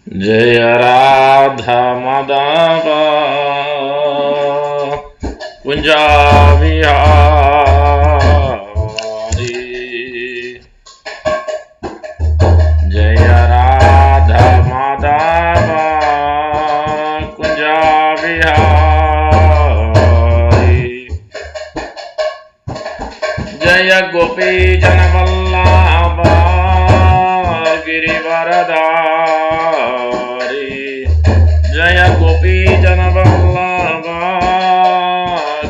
जय राधा माधव कुंजा विहारी। जय राधा माधव कुंजा विहारी। जय गोपी जन वल्लभ गिरिवरधारी। जय गोपी जन वल्लभ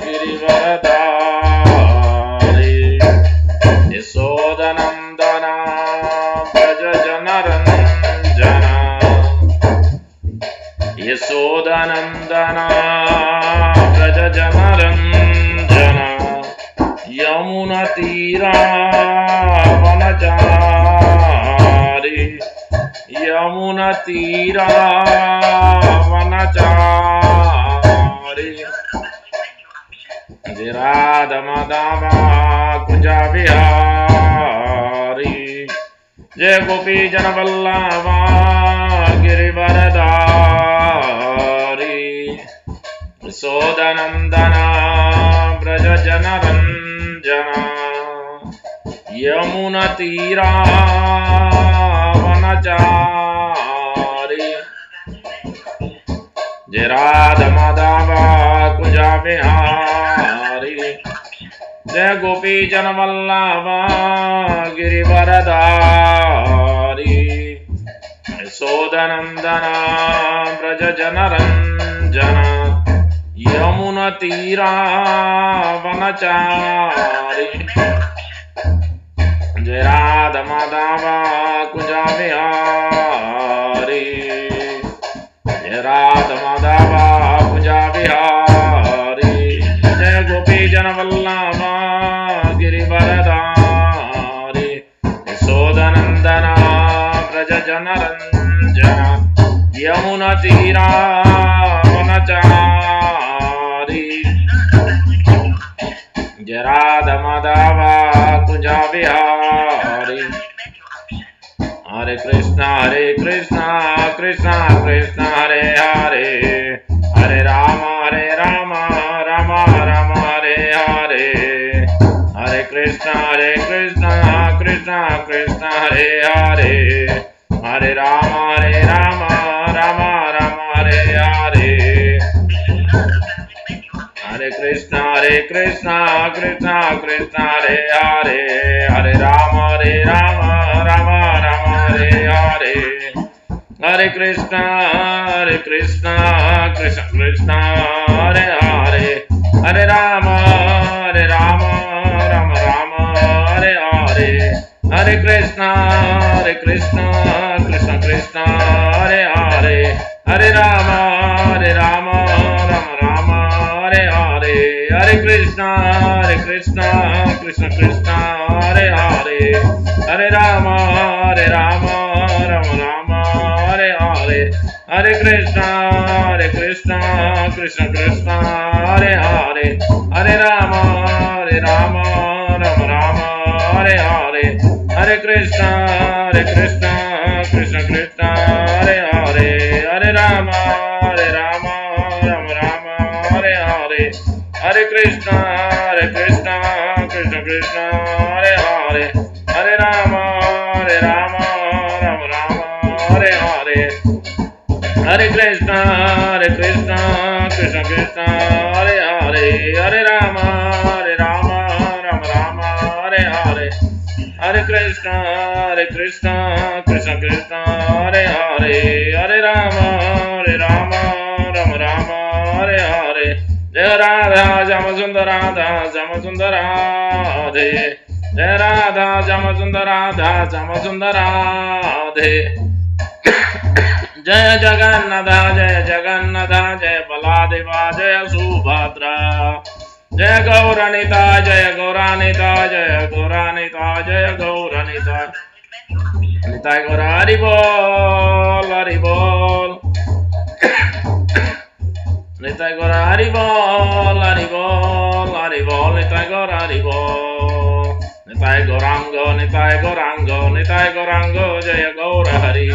गिरिवरधारी। यशोदनंदन व्रज जनरंजन। यशोदनंदन व्रज जनरंजन। यमुना तीरा वनचारी। यमुना तीरा वनचारी। जय राधा माधव कुंजा विहारी। जय गोपी जन वल्लभ गिरिवरधारी। यशोदनंदन व्रज जनरंजन। यमुना तीरा वनचारी। जय राधा माधव कुंजा विहारी। जय गोपी जन वल्लभ गिरिवरधारी। यशोदनंदन व्रज जनरंजन। यमुना तीरा वनचारी। जय राधा माधव कुंजा विहारी। जय राधा माधव कुंजा विहारी। जय गोपी जन वल्लभ गिरिवरधारी। यशोदनंदन व्रज जनरंजन। यमुना तीरा वनचारी। जय राधा माधव कुंजा विहारी। हरे कृष्णा कृष्णा कृष्णा हरे हरे। हरे राम राम राम हरे हरे। हरे कृष्णा कृष्णा कृष्णा हरे हरे। हरे राम राम राम हरे हरे। हरे कृष्णा कृष्णा कृष्णा हरे हरे। हरे राम राम हरे हरे। हरे कृष्णा कृष्णा कृष्णा हरे हरे। हरे राम राम हरे हरे। हरे कृष्णा कृष्णा कृष्णा हरे हरे। हरे राम राम हरे हरे। हरे कृष्णा कृष्णा कृष्णा हरे हरे। हरे राम राम हरे हरे। हरे कृष्णा कृष्णा कृष्णा हरे हरे। हरे राम राम हरे हरे। हरे कृष्णा कृष्णा कृष्णा हरे हरे। हरे राम राम हरे हरे। हरे कृष्णा कृष्णा कृष्णा हरे हरे। हरे राम राम हरे हरे। हरे कृष्णा कृष्णा कृष्णा हरे हरे। हरे राम राम हरे हरे। हरे कृष्णा कृष्णा कृष्णा हरे हरे। हरे राम राम हरे हरे। जय राधा श्याम सुंदर राधा श्याम सुंदर राधे। जय राधा श्याम सुंदर राधा श्याम सुंदर राधे। जय जगन्नाथ जय बलादेवा जय सुभद्रा। जय गौरानिता जय गौरानिता जय गौरानिता जय गौरानिता। निताय गौर हरि बोल हरि बोल। निताय गौर हरि बोल हरि बोल हरि बोल। निताय गौर हरि बोल। निताय गौरांग निताय गौरांग निताय गौरांग जय गौर हरि।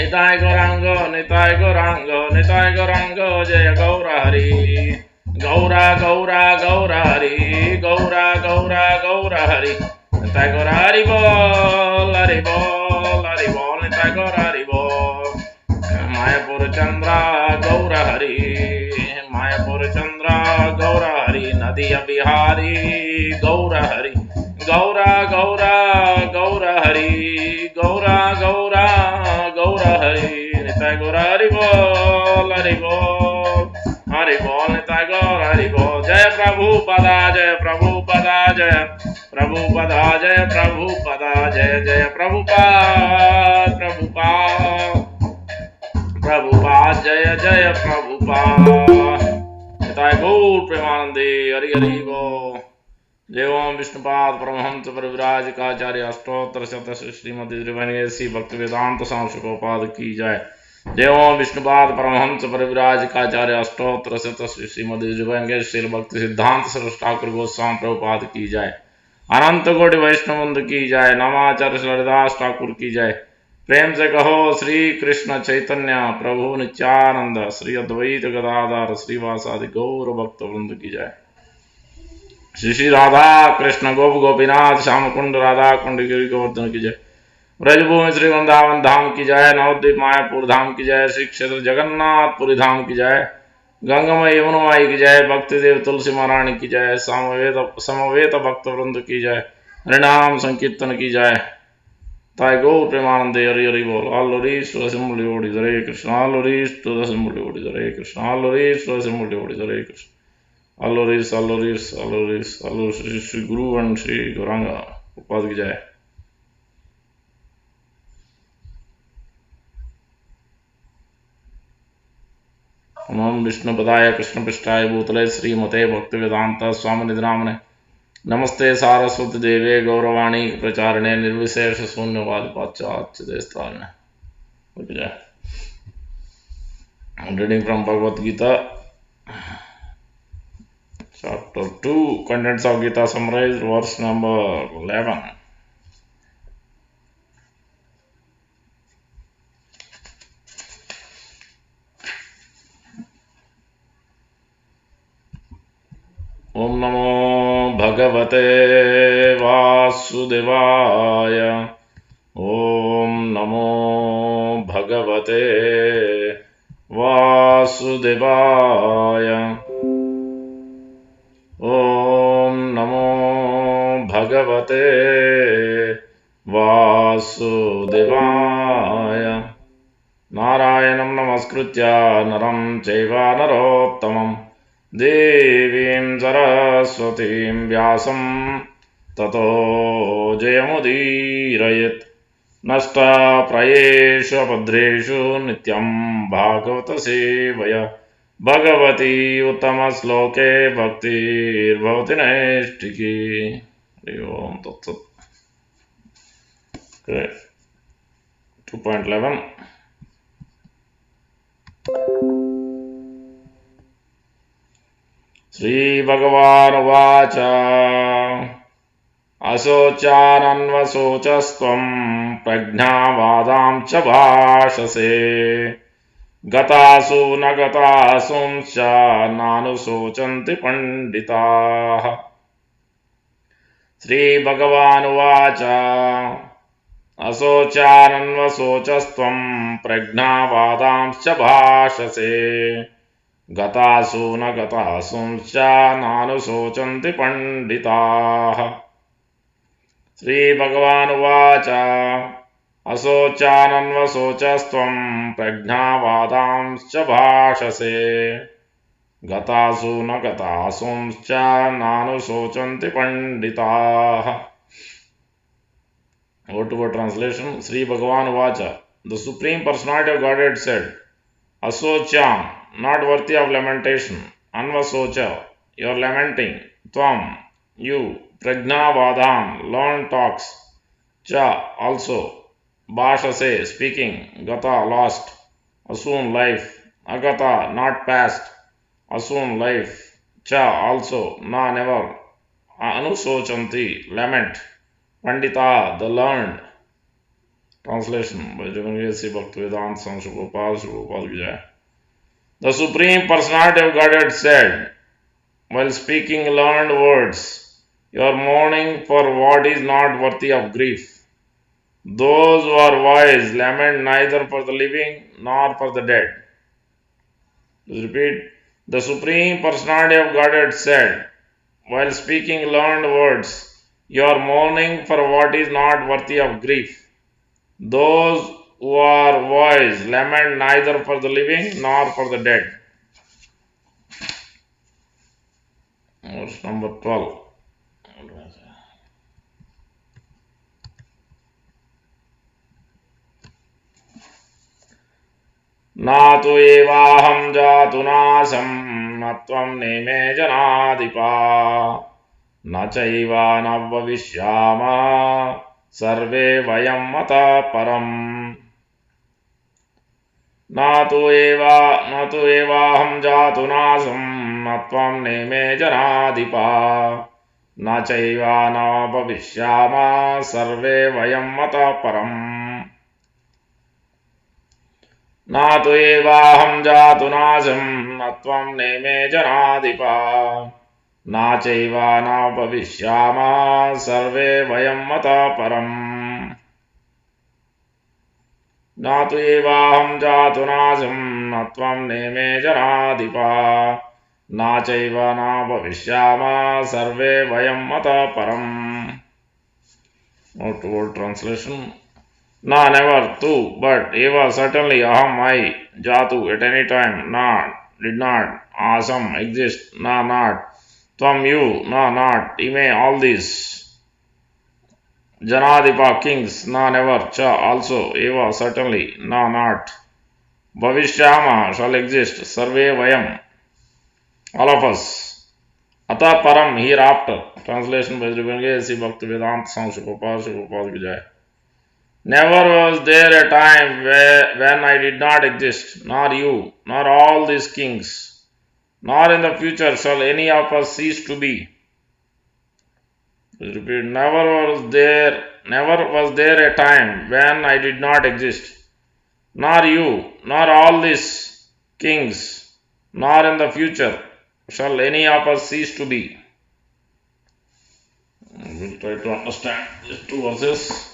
निताय गौरांग निताय गौरांग निताय गौरांग जय गौर हरि गौरा गौरा गौर हरि गौरा गौरा गौर हरि निताय गौर हरि बोल हरि बोल हरि बोल निताय गौर हरि बोल मायापुर चंद्रा गौर हरि मायापुर चंद्रा गौर हरि नदिया बिहारी गौर हरि गौरा गौरा गौर हरि गौरा गौरा गौर हरि निताय गौर हरि बोल हरि बोल निताय गौर हरि बोल जय प्रभु पदा जय प्रभु पदा जय प्रभु पदा जय प्रभु पदा जय जय प्रभुपाद प्रभुपाद प्रभुपाद जय जय प्रभुपाद निताय गौर प्रेमानंदे हरि हरि बोल जय ओम विष्णुपाद परमहंस परिव्राजकाचार्य अष्टोत्तर शत श्रीमती त्रिवेणी भक्ति वेदांत सांशुकोपाद की जय जय ओम विष्णुपाद परमहंस परिव्राजकाचार्य अष्टोत्तर शत श्रीमती त्रिवेणी श्री भक्ति सिद्धांत सरस्वती ठाकुर गोस्वामी प्रभुपाद की जय अनंत कोटि वैष्णवंद की जय नमाचार्य हरिदास ठाकुर की जय प्रेम से कहो श्री कृष्ण चैतन्य प्रभु नित्यानंद श्री अद्वैत गदाधर श्रीवासादि गौर भक्त वृंद की जय श्री श्री राधा कृष्ण गोप गोपीनाथ श्याम कुंड राधा कुंड गिरि गोवर्धन की जय ब्रजभूमि श्री वृंदावन धाम की जय नवद्वीप मायापुर धाम की जय श्री क्षेत्र जगन्नाथपुरी धाम की जय गंगामय यमुनामाई की जय भक्ति देव तुलसी महारानी की जय समवेत भक्त वृंद की जय हरिनाम संकीर्तन की जय ताय गौर प्रेमानंदे हरि हरि बोल Alloris to the assembly bodies Hare Krishna Alloris to the assembly bodies Hare Krishna Alloris to the assembly bodies Hare Krishna Alloris Alloris Alloris Alloris Shri Guru and Shri Gauranga Prabhupada की जय नमः विष्णुपदाय कृष्ण पृष्ठाय भूतले श्रीमते भक्तिवेदांत स्वामी निधिनामने नमस्ते सारस्वती देवे गौरवाणी प्रचारणे निर्विशेष शून्यवाद पाश्चात्य स्थान reading from Bhagavad Gita chapter 2 contents of Gita summarized verse number 11 ओम नमो भगवते वासुदेवाय ओम नमो भगवते वासुदेवाय ओम नमो भगवते वासुदेवाय नारायणं नमस्कृत्य नरं चैव नरोत्तमम् देवीं सरस्वतीं व्यासं ततो जयमुदीरयेत् नष्टप्रायेषु अपद्रेषु नित्यं भागवत सेवय भगवती उत्तमश्लोके भक्तिर्भवति नैष्ठिकी हरि ओम तत्सत् 2.11 श्रीभगवानुवाच अशोचानन्वशोचस्त्वं प्रज्ञावादां च भाषसे गतासु न गतासुंश्च नानुशोचन्ति पंडिताः श्रीभगवानुवाच अशोचानन्वशोचस्त्वं प्रज्ञावादां च भाषसे गतासु न गतासुंश्च नानुशोचन्ति पंडिताः श्रीभगवानुवाच अशोचानन्वशोचस्त्वं प्रज्ञावादांश्च भाषसे गतासु न गतासुंश्च नानुशोचन्ति पंडिताः Word to word translation. Sri Bhagavan Vacha. The Supreme Personality of Godhead said, Asocham, not worthy of lamentation. Anvasocha, you are lamenting. Tvam, you. Pragnavadam, learned talks. Cha, also. Bhashase, speaking. Gata, lost. Asun, life. Agata, not past. Asun, life. Cha, also. Na, never. Anusochanti, lament. Pandita, the learned. Translation by Sri Sri Bhaktivedanta Swami Prabhupada Ki Jai. The Supreme Personality of Godhead said, while speaking learned words, you are mourning for what is not worthy of grief. Those who are wise lament neither for the living nor for the dead. Please repeat. The Supreme Personality of Godhead said, while speaking learned words, you are mourning for what is not worthy of grief. Those who are wise lament neither for the living nor for the dead. Verse number 12. Na tu evaham jatu nasam na tvam neme janadipa na chaiva na bhavishyama sarve vayam mata param. Na tu evaham jatu nasam na tvam neme janadipa na chaiva na bhavishyama sarve vayam mata param. Na tu evaham jatu nasam na tvam neme janadipa na chaiva na bhavishyama sarve vayam mata param. Na tu evaham jatu nasam na tvam neme janadipa na chaiva na bhavishyama sarve vayam mata param. Word to word translation. Na, never, tu, but, eva, certainly, aham, I, jatu, at any time, na, did not, asam, exist, na, not, tvam, you, na, not, ime, all these, janadipa, kings, na, never, cha, also, eva, certainly, na, not, bhavishyama, shall exist, sarve, vayam, all of us, ata param, hereafter. Translation by Sri Bhaktivedanta Swami Prabhupada Ki Jai. Never was there a time when I did not exist, nor you, nor all these kings, nor in the future shall any of us cease to be. Please repeat. Never was there a time when I did not exist, nor you, nor all these kings, nor in the future shall any of us cease to be. We'll try to understand these two verses.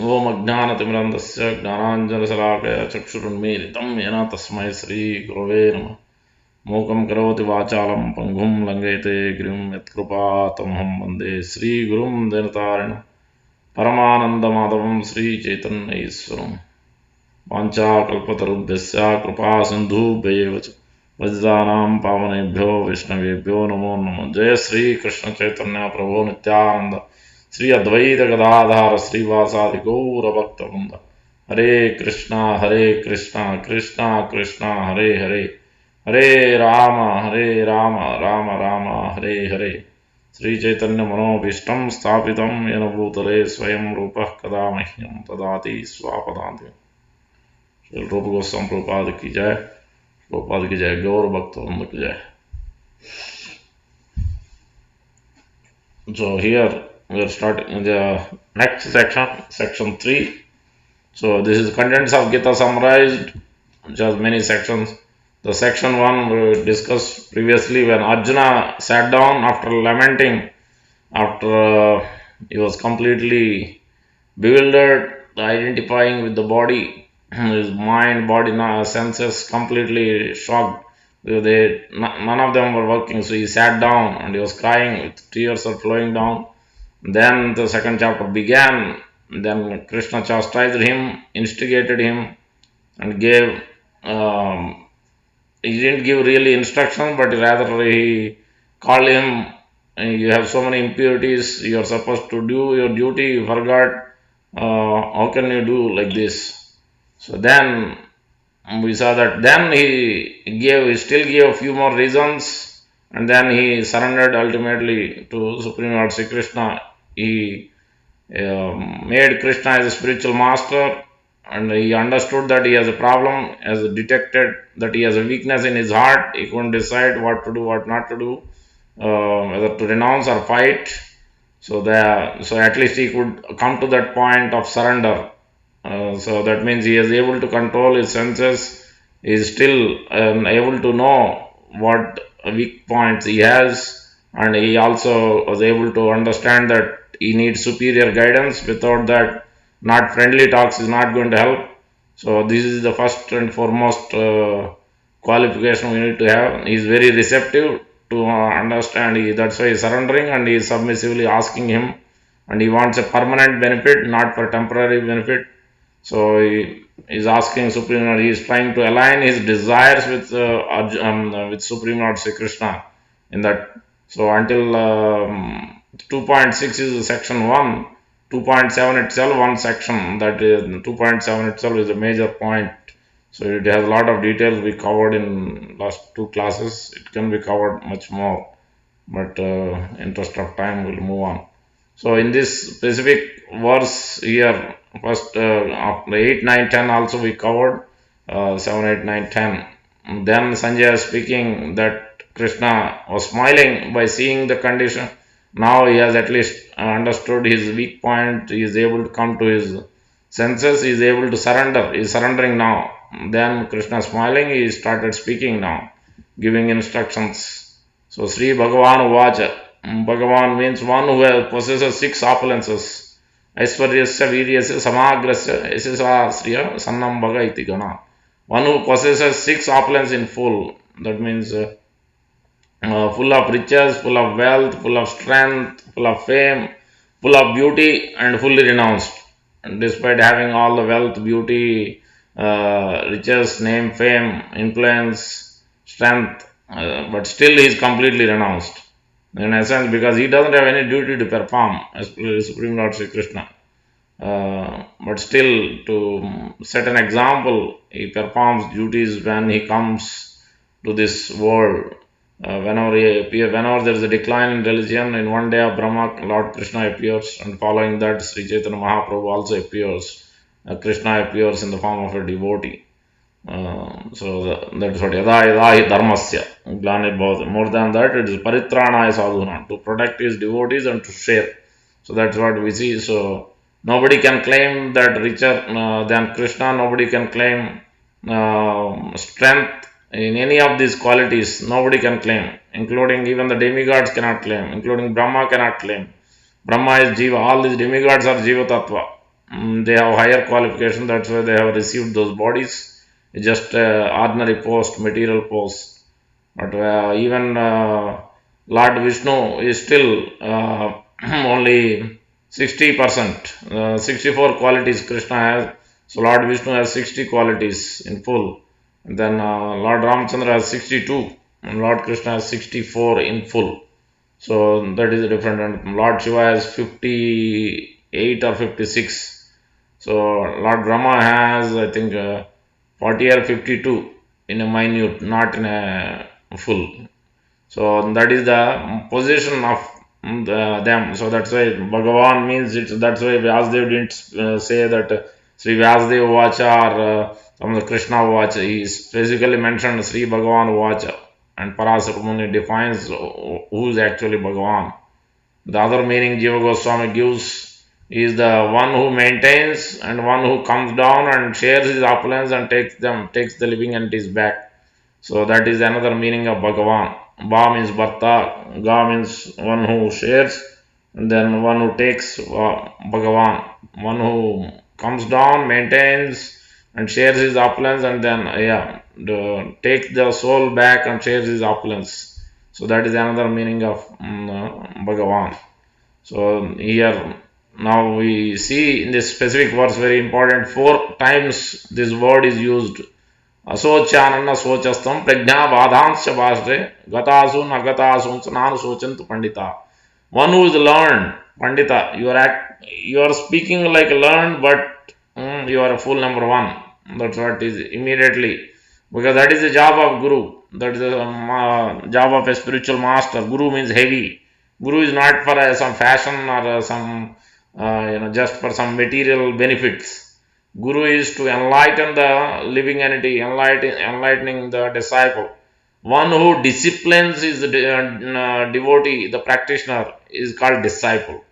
ओम अज्ञानतिमिरन्धस्य ज्ञानाञ्जनशलाकया चक्षुरुन्मीलितं येन तस्मै श्रीगुरवे नमः। मूकं करोति वाचालं पङ्गुं लङ्घयते गिरिं यत्कृपातमहं वन्दे श्रीगुरुं दीनतारिणं परमानन्दमाधवं श्रीचैतन्यईश्वरम्। वाञ्छाकल्पतरुभ्यश्च कृपासिन्धुभ्यैव च पतितानां पावनेभ्यो वैष्णवेभ्यो नमो नमः। जय श्री कृष्ण चैतन्य प्रभो नित्यानंद श्री अद्वैत गदाधर श्रीवासादि गौर भक्तवृंद। हरे कृष्णा कृष्णा कृष्णा हरे हरे, हरे राम राम राम हरे हरे। श्री चैतन्य मनोभीष्टं स्थापितं येन भूतले स्वयं रूपः कदा मह्यं ददाति स्वापदान्तिकम्। श्री रूप गोस्वामी प्रभुपाद की जय, प्रभुपाद की जय, गौर भक्तवृंद की जय। So here we are starting the next section, section 3. So this is contents of Gita summarized, which has many sections. The section 1 we discussed previously when Arjuna sat down after lamenting, after he was completely bewildered, identifying with the body, his mind, body, senses completely shocked. None of them were working, so he sat down and he was crying with tears are flowing down. Then the second chapter began. Then Krishna chastised him, instigated him, and gave. He didn't give really instructions, but rather he called him. You have so many impurities. You are supposed to do your duty. You forgot. How can you do like this? So then we saw that. Then he still gave a few more reasons, and then he surrendered ultimately to Supreme Lord Sri Krishna. He made Krishna as a spiritual master, and he understood that he has a problem, has detected that he has a weakness in his heart. He couldn't decide what to do, what not to do, whether to renounce or fight. So at least he could come to that point of surrender. So that means he is able to control his senses. He is still able to know what weak points he has, and he also was able to understand that he needs superior guidance. Without that, not friendly talks is not going to help. So this is the first and foremost qualification we need to have. He is very receptive to understand. That's why he is surrendering, and he is submissively asking him, and he wants a permanent benefit, not for temporary benefit. So he is asking Supreme Lord. He is trying to align his desires with Supreme Lord Sri Krishna in that. So until 2.6 is section 1, 2.7 itself one section. That is 2.7 itself is a major point. So it has a lot of details we covered in last two classes. It can be covered much more, but interest of time will move on. So in this specific verse here, first 8, 9, 10 also we covered, 7, 8, 9, 10. Then Sanjay is speaking that Krishna was smiling by seeing the condition. Now he has at least understood his weak point. He is able to come to his senses. He is able to surrender. He is surrendering now. Then Krishna smiling, he started speaking now, giving instructions. So Sri Bhagavan Uvacha. Bhagavan means one who possesses 6 opulences. Aishwaryasya Viryasya Samagrasya Yasasasriya Sannam Bhaga iti Gana. One who possesses 6 opulence in full. That means full of riches, full of wealth, full of strength, full of fame, full of beauty, and fully renounced. And despite having all the wealth, beauty, riches, name, fame, influence, strength, but still he is completely renounced. In essence, because he doesn't have any duty to perform as Supreme Lord Sri Krishna. But still, to set an example, he performs duties when he comes to this world. Whenever there is a decline in religion, in one day of Brahma, Lord Krishna appears, and following that, Sri Chaitanya Mahaprabhu also appears. Krishna appears in the form of a devotee. That's what yada yada hi dharmasya glanir bhavati. More than that, it is paritranaya sadhuna, to protect his devotees and to share. So that's what we see. So nobody can claim that richer than Krishna. Nobody can claim strength in any of these qualities. Nobody can claim, including even the demigods cannot claim, including Brahma cannot claim. Brahma is Jiva. All these demigods are Jiva Tattva. They have higher qualification. That's why they have received those bodies. It's just ordinary post, material post. But even Lord Vishnu is still only 60%. 64 qualities Krishna has. So Lord Vishnu has 60 qualities in full. And then Lord Ramchandra has 62. And Lord Krishna has 64 in full. So that is different. And Lord Shiva has 58 or 56. So Lord Brahma has, I think, 40 or 52 in a minute, not in a full. So that is the position of them. So that's why Bhagavan means it. That's why Vyasadeva didn't say that Sri Vyasadeva Vacha or some of the Krishna Vacha. He specifically mentioned Sri Bhagavan Vacha, and Parasara Muni defines who is actually Bhagavan. The other meaning Jiva Goswami gives is the one who maintains and one who comes down and shares his opulence and takes the living entities back. So that is another meaning of Bhagavan. Ba means Bharta, Ga means one who shares, and then one who takes, Bhagavan. One who comes down, maintains, and shares his opulence, and then takes the soul back and shares his opulence. So that is another meaning of Bhagavan. So here now we see in this specific verse, very important, 4 times this word is used. Asochanana sochastam prajna badhansya bhasre gatasun agatasun sananu sochantu pandita. One who is learned, pandita, you are speaking like learned, but you are a fool number 1. That's what is immediately, because that is the job of Guru. That is the job of a spiritual master. Guru means heavy. Guru is not for some fashion or some just for some material benefits. Guru is to enlighten the living entity, enlightening the disciple. One who disciplines his devotee, the practitioner, is called disciple.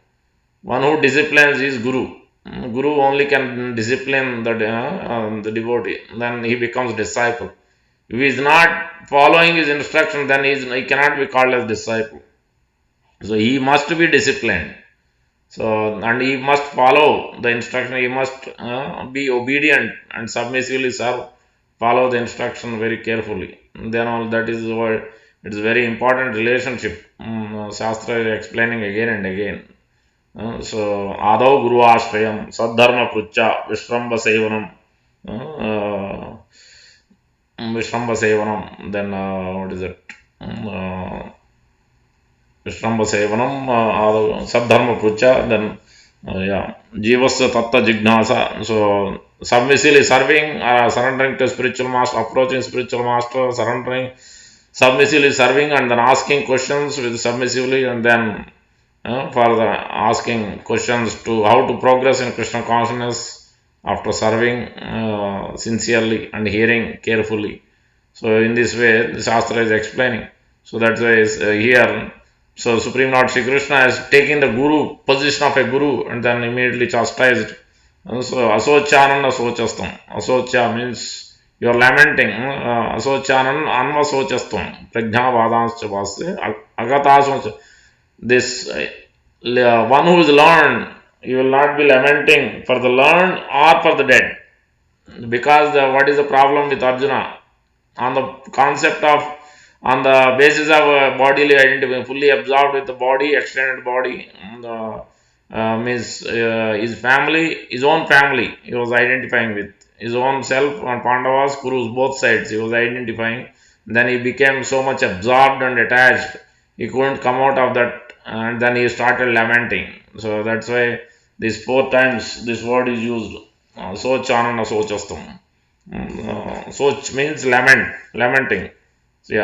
One who disciplines is Guru. Guru only can discipline the devotee, then he becomes disciple. If he is not following his instruction, then he cannot be called as disciple. So he must be disciplined. So, and he must follow the instruction, he must be obedient and submissively serve, follow the instruction very carefully. And then all that is why it's very important relationship. Shastra is explaining again and again. So, Adau Guru Ashrayam, Sadharma Prucha, Vishramba Sevanam, Vishramba Sevanam, then what is it? Vishramba Sevanam, Sadharma Prucha, then Jivasya Tatta Jignasa. So, submissively serving, surrendering to spiritual master, approaching spiritual master, surrendering, submissively serving, and then asking questions with submissively, and then further asking questions to how to progress in Krishna consciousness after serving sincerely and hearing carefully. So, in this way, the Shastra is explaining. So, that's why here. So, Supreme Lord Sri Krishna is taking the Guru, position of a Guru, and then immediately chastised. So, Asochananda Sochastam. Asocha means you are lamenting. Asochananda Anva Sochastam. Prajna Vadanscha Vasya. Agatascha. This one who is learned, you will not be lamenting for the learned or for the dead. Because what is the problem with Arjuna? On the concept of, on the basis of bodily identity, fully absorbed with the body, extended body, means his family, his own family, he was identifying with his own self and Pandavas, Kurus, both sides, he was identifying. Then he became so much absorbed and attached, he couldn't come out of that, and then he started lamenting. So that's why these 4 times this word is used. Sochanana Sochastam. Soch means lamenting. So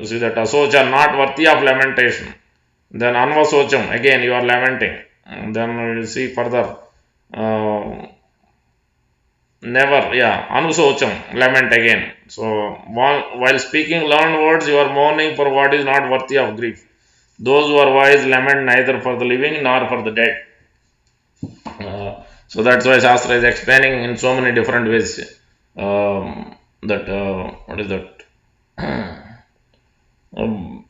see that Asocha not worthy of lamentation. Then Anvasocham, again you are lamenting. And then we will see further. Anusocham, lament again. So while speaking learned words, you are mourning for what is not worthy of grief. Those who are wise lament neither for the living nor for the dead. So that's why Shastra is explaining in so many different ways that what is that?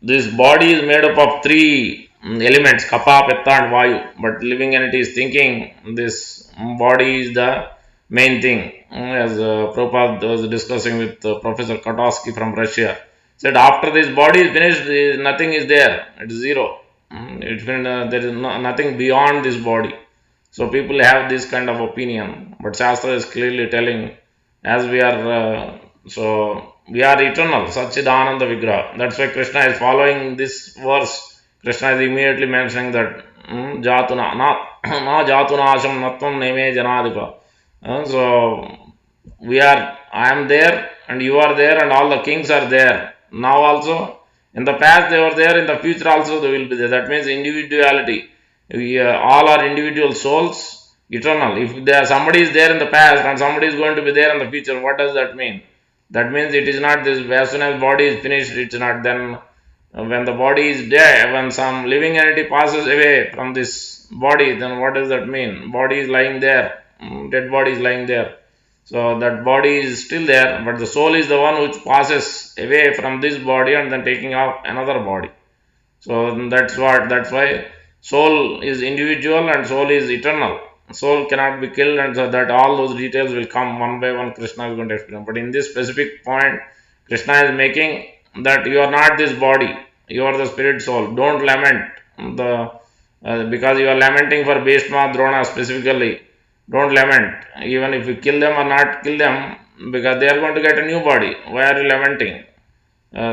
This body is made up of 3 elements, Kapha, Pitta and Vayu, but living entity is thinking this body is the main thing. As Prabhupada was discussing with Professor Katowski from Russia, said after this body is finished, nothing is there, it is zero. There is nothing beyond this body. So people have this kind of opinion, but Shastra is clearly telling, as we are we are eternal, Satchidananda Vigraha. That's why Krishna is following this verse. Krishna is immediately mentioning that Jatuna, na Jatuna Asham Natvam Neme Janadipa. So I am there and you are there and all the kings are there. Now also, in the past they were there, in the future also they will be there. That means individuality. We all are individual souls, eternal. If somebody is there in the past and somebody is going to be there in the future, what does that mean? That means it is not this, as soon as body is finished, it's not. Then when the body is dead, when some living entity passes away from this body, then what does that mean? Body is lying there, dead body is lying there. So that body is still there, but the soul is the one which passes away from this body and then taking up another body. So that's why soul is individual and soul is eternal. Soul cannot be killed, and so that all those details will come one by one. Krishna is going to explain. But in this specific point, Krishna is making that you are not this body, you are the spirit soul. Don't lament because you are lamenting for Bhishma, Drona specifically. Don't lament, even if you kill them or not kill them, because they are going to get a new body. Why are you lamenting?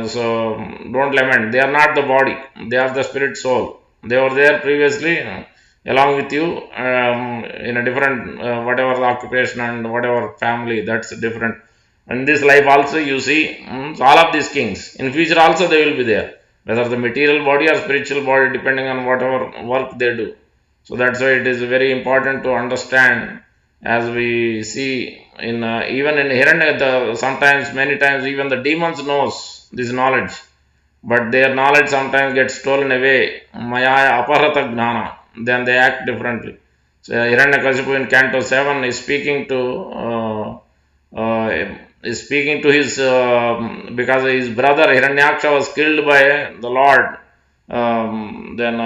So don't lament. They are not the body, they are the spirit soul. They were there previously along with you in a different whatever the occupation and whatever family, that's different. In this life also you see all of these kings. In future also they will be there, whether the material body or spiritual body, depending on whatever work they do. So that's why it is very important to understand as we see in even in Hiranya, sometimes many times even the demons knows this knowledge, but their knowledge sometimes gets stolen away. Maya aparata gnana, then they act differently. So Hiranyakashipu in Canto 7 is speaking to his because his brother Hiranyaksha was killed by the Lord. Then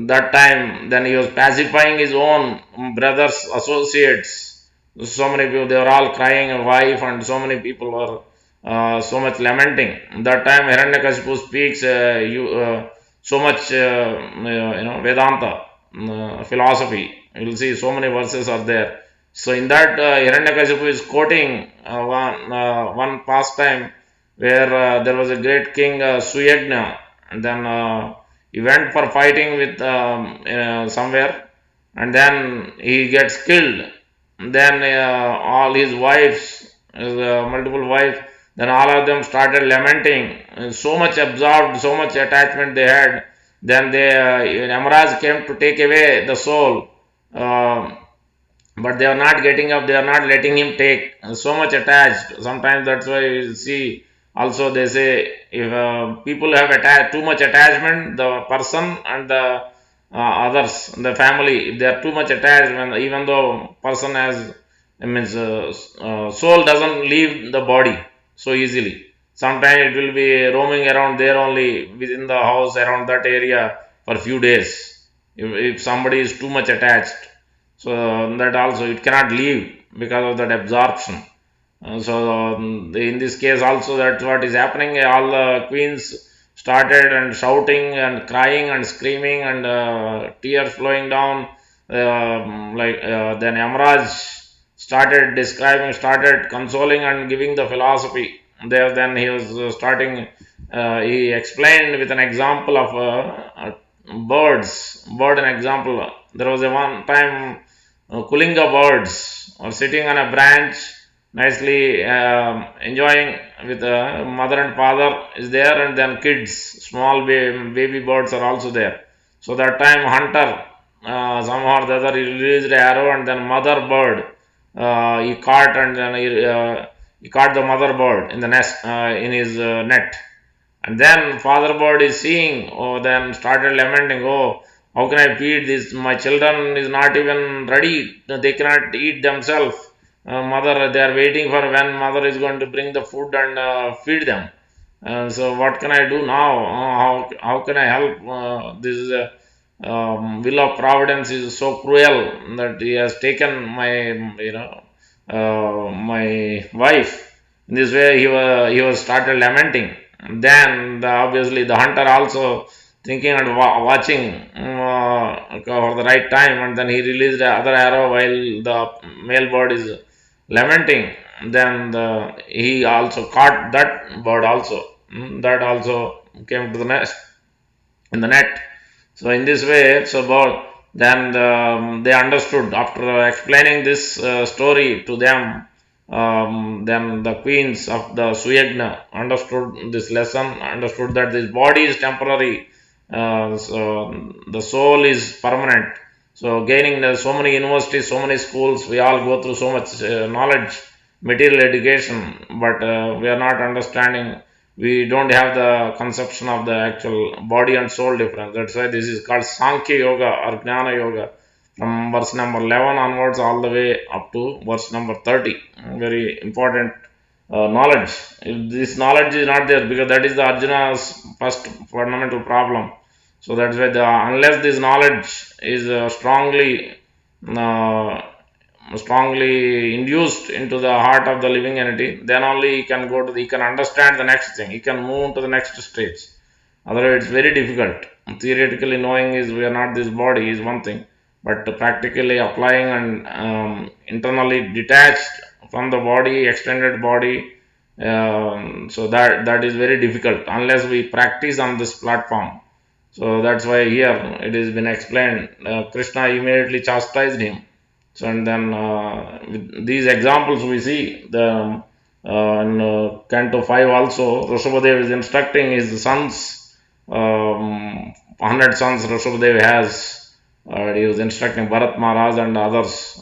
that time, then he was pacifying his own brothers, associates. So many people, they were all crying, a wife, and so many people were so much lamenting. That time, Hiranyakashipu speaks so much, Vedanta philosophy. You will see so many verses are there. So in that, Hiranyakashipu is quoting one pastime where there was a great king, Suyagna, and then he went for fighting with somewhere, and then he gets killed. Then all his wives, his multiple wives, then all of them started lamenting. So much absorbed, so much attachment they had. Then Yamaraj came to take away the soul. Uh, but they are not getting up, they are not letting him take, so much attached. Sometimes that's why you see also they say if people have too much attachment, the person and the others, the family, if they are too much attached, when even though person has, I means soul doesn't leave the body so easily. Sometimes it will be roaming around there only within the house around that area for few days if somebody is too much attached. So that also it cannot leave because of that absorption. In this case also that's what is happening. All the queens started and shouting and crying and screaming and tears flowing down. Then Yamaraj started consoling and giving the philosophy. There, then he was starting. He explained with an example of bird. An example. There was a one time Kulinga birds are sitting on a branch, nicely enjoying with mother and father is there, and then kids, small baby birds are also there. So that time hunter somehow or the other he released an arrow, and then mother bird he caught, and then he caught the mother bird in the nest in his net. And then father bird is seeing, then started lamenting, oh, how can I feed this? My children is not even ready. They cannot eat themselves. Mother, they are waiting for when mother is going to bring the food and feed them. So what can I do now? How can I help? This will of providence is so cruel that he has taken my wife. In this way, he was started lamenting. Then obviously the hunter also thinking and watching for the right time, and then he released the other arrow while the male bird is lamenting. Then he also caught that bird also. That also came to the nest in the net. So in this way, so about then they understood after explaining this story to them. Then the queens of the Suyagna understood this lesson, understood that this body is temporary, so the soul is permanent. So gaining so many universities, so many schools, we all go through so much knowledge, material education, but we are not understanding. We don't have the conception of the actual body and soul difference. That's why this is called Sankhya Yoga or Jnana Yoga, from verse number 11 onwards all the way up to verse number 30. Very important knowledge. If this knowledge is not there, because that is the Arjuna's first fundamental problem. So that's why unless this knowledge is strongly induced into the heart of the living entity, then only he can understand the next thing, he can move to the next stage. Otherwise it's very difficult. Theoretically knowing is we are not this body is one thing, but practically applying and internally detached from the body, extended body, so that is very difficult unless we practice on this platform. So that's why here it has been explained. Krishna immediately chastised him. So and then with these examples we see the in Canto 5 also Rishabhadev is instructing his sons, 100 sons Rishabhadev has, He was instructing Bharat Maharaj and others.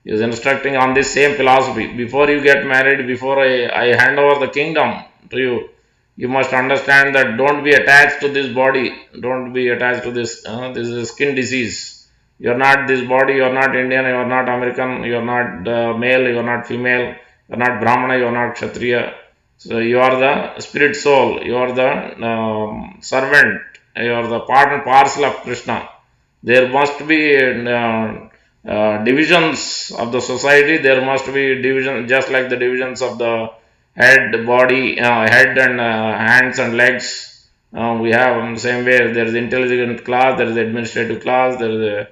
He was instructing on this same philosophy. Before you get married, before I hand over the kingdom to you, you must understand that don't be attached to this body. Don't be attached to this. This is a skin disease. You are not this body. You are not Indian. You are not American. You are not male. You are not female. You are not Brahmana. You are not Kshatriya. So you are the spirit soul. You are the servant. You are the part and parcel of Krishna. There must be divisions of the society. There must be division, just like the divisions of the head, body, head and hands and legs. We have in the same way. There is intelligent class, there is administrative class, there is a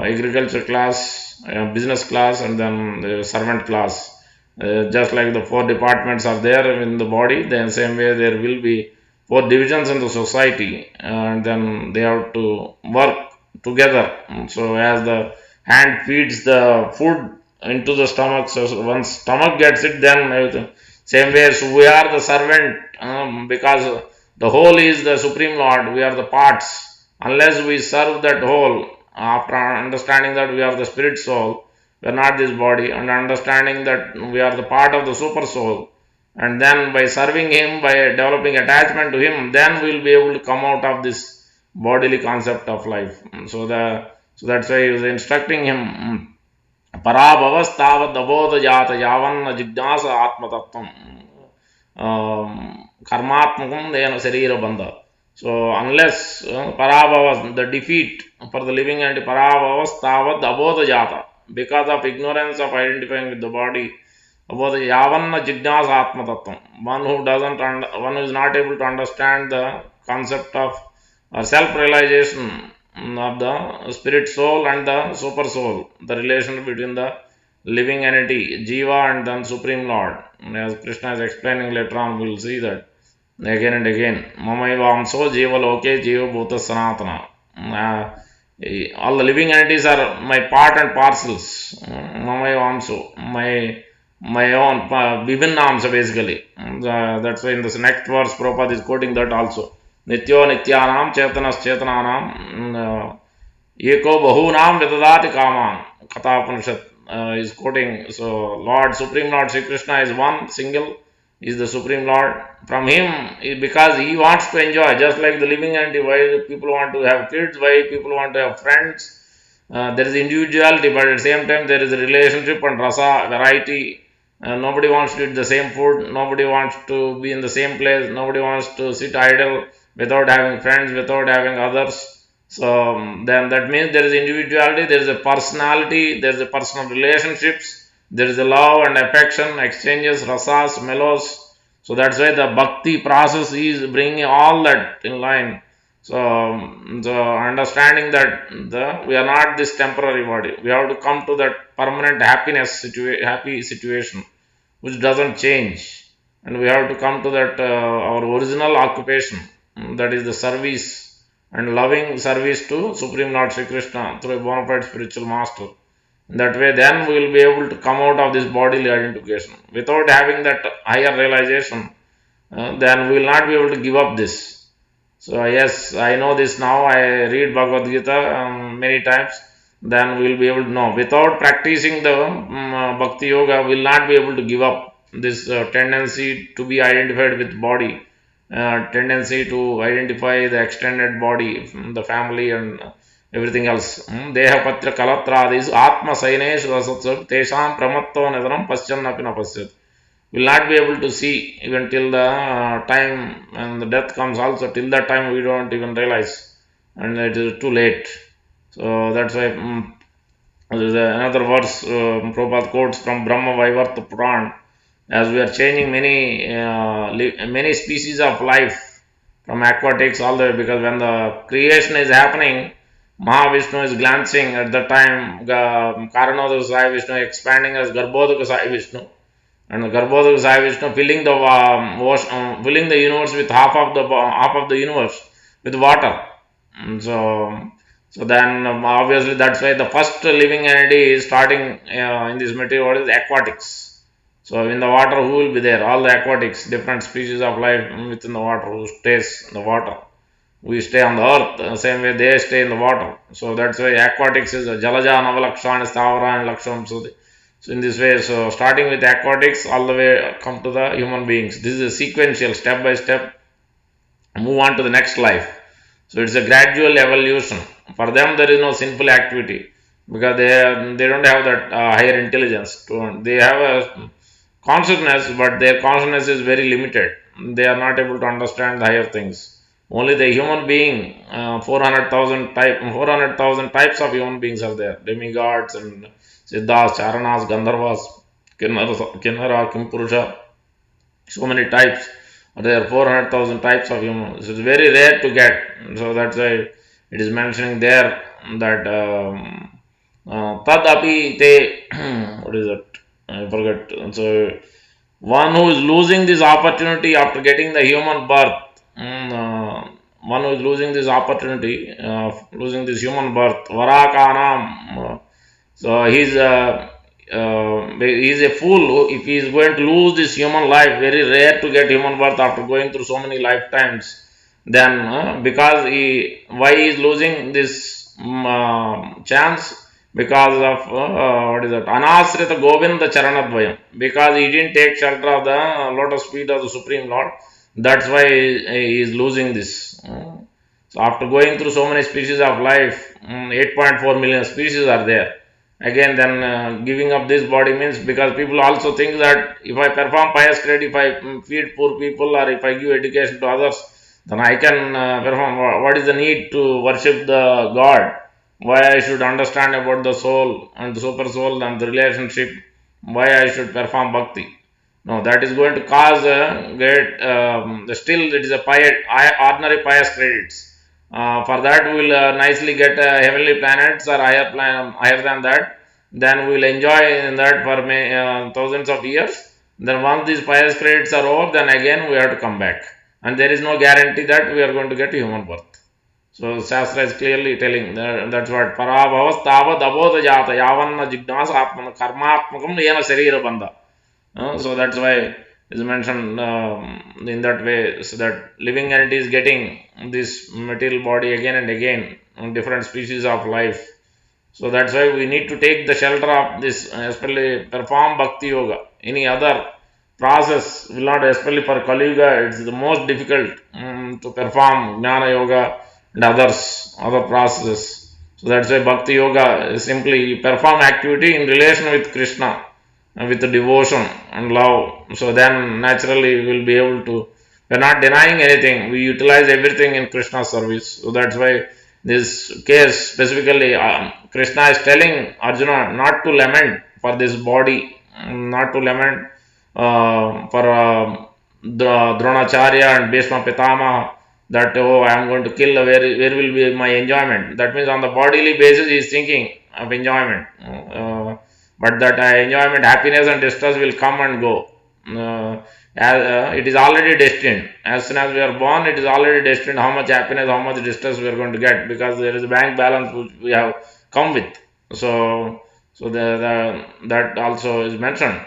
agriculture class, business class, and then the servant class. Just like the four departments are there in the body, then same way there will be four divisions in the society, and then they have to work together. So as the hand feeds the food into the stomach, so once stomach gets it, then everything. Same way, so we are the servant, because the whole is the Supreme Lord. We are the parts. Unless we serve that whole, after understanding that we are the spirit soul, we are not this body, and understanding that we are the part of the super soul, and then by serving him, by developing attachment to him, then we will be able to come out of this bodily concept of life. So that's why he was instructing him, parabhavastavat abodhajata yavanna jignasa atmatattvam karmatmakam dena sarira bandha. So unless parabhavas, the defeat for the living entity, parabhavastavat abodhajata, because of ignorance of identifying with the body, about the yavanna jignasa atmatattvam, one who doesn't, one who is not able to understand the concept of self-realization of the spirit soul and the super soul, the relation between the living entity, Jiva, and then Supreme Lord. As Krishna is explaining later on, we will see that again and again. Mamaivamso Jiva Loke Jiva Bhuta Sanatana. All the living entities are my part and parcels. Mamaivamso, my own Vivinnamsa basically. That's why in this next verse Prabhupada is quoting that also. Nityo Nityanam Chetanas Chetananam Eko Bahunam Vidadati Kaman. Katha Upanishad is quoting. So Lord, Supreme Lord Sri Krishna is one, single, is the Supreme Lord. From him, because he wants to enjoy, just like the living entity, why people want to have kids, why people want to have friends. There is individuality, but at the same time there is a relationship and rasa, variety. Nobody wants to eat the same food, nobody wants to be in the same place, nobody wants to sit idle without having friends, without having others. So then that means there is individuality, there is a personality, there is a personal relationships, there is a love and affection, exchanges, rasas, mellows. So that's why the bhakti process is bringing all that in line. So understanding that we are not this temporary body, we have to come to that permanent happiness, happy situation, which doesn't change, and we have to come to that our original occupation, that is the service and loving service to Supreme Lord Sri Krishna through a bona fide spiritual master. In that way, then we will be able to come out of this bodily identification. Without having that higher realization, then we will not be able to give up this. So yes, I know this now. I read Bhagavad Gita many times. Then we will be able to know. Without practicing the Bhakti Yoga, we will not be able to give up this tendency to be identified with body, tendency to identify the extended body, the family and everything else. Deha Patra Kalatradis Atma Sainesh Rasatsab Tesham Pramatto Nadaram Paschannapi Napasyat. Will not be able to see even till the time and the death comes also. Till that time we don't even realize, and it is too late. So that's why there is another verse Prabhupada quotes from Brahma Vaivarta Puran. As we are changing many species of life from aquatics all the way, because when the creation is happening, Mahavishnu is glancing at the time, Karanodaka Sai Vishnu expanding as Garbhodaka Sai Vishnu. And the Garbhodaka Sai Vishnu filling filling the universe with half of the universe with water. And so then obviously that's why the first living entity is starting in this material world is aquatics. So in the water, who will be there? All the aquatics, different species of life within the water, who stays in the water. we stay on the earth, same way they stay in the water. So that's why aquatics is Jalaja Navalakshana Stavara and Laksham. So in this way, so starting with aquatics all the way come to the human beings. This is a sequential, step by step, move on to the next life. So it's a gradual evolution. For them, there is no simple activity because they don't have that higher intelligence. They have a consciousness, but their consciousness is very limited. They are not able to understand the higher things. Only the human being, 400,000 types of human beings are there. Demigods and Siddhas, Charanas, Gandharvas, Kinnara, Kimpurusha, so many types. There are 400,000 types of humans. So it's very rare to get. So that's why it is mentioning there that Tadapi te, what is it? I forget. So one who is losing this opportunity after getting the human birth, one who is losing this opportunity, losing this human birth, Varakanam. So he's a fool if he is going to lose this human life. Very rare to get human birth after going through so many lifetimes. Then why he is losing this chance? Because of what is that? Anasrita Govinda Charanadvayam. Because he didn't take shelter of the lotus feet of the Supreme Lord. That's why he is losing this. So after going through so many species of life, 8.4 million species are there. Again, then giving up this body means, because people also think that if I perform pious trade, if I feed poor people, or if I give education to others, then I can perform. What is the need to worship the God? Why I should understand about the soul and the super soul and the relationship? Why I should perform bhakti? No, that is going to cause still it is a ordinary pious credits. For that we will nicely get heavenly planets or higher than that. Then we will enjoy in that for thousands of years. Then once these pious credits are over, then again we have to come back. And there is no guarantee that we are going to get human birth. So Shastra is clearly telling that's what Parabhavas Tavad Abodha Jata Yavanna Jignas Atmana Karmatmakam Yena Sarira Bandha. So that's why it is mentioned in that way, so that living entity is getting this material body again and again on different species of life. So that's why we need to take the shelter of this, especially perform Bhakti Yoga. Any other process will not, especially for Kali Yuga, it's the most difficult to perform Jnana Yoga and other processes. So that's why Bhakti Yoga is simply perform activity in relation with Krishna, with the devotion and love. So then naturally we will be able to, we are not denying anything, we utilize everything in Krishna's service. So that's why this case specifically Krishna is telling Arjuna not to lament for this body, not to lament for Dronacharya and Bhishma Pitama, that I am going to kill, where will be my enjoyment. That means on the bodily basis he is thinking of enjoyment. But that enjoyment, happiness and distress will come and go. It is already destined. As soon as we are born, it is already destined how much happiness, how much distress we are going to get, because there is a bank balance which we have come with. So that also is mentioned.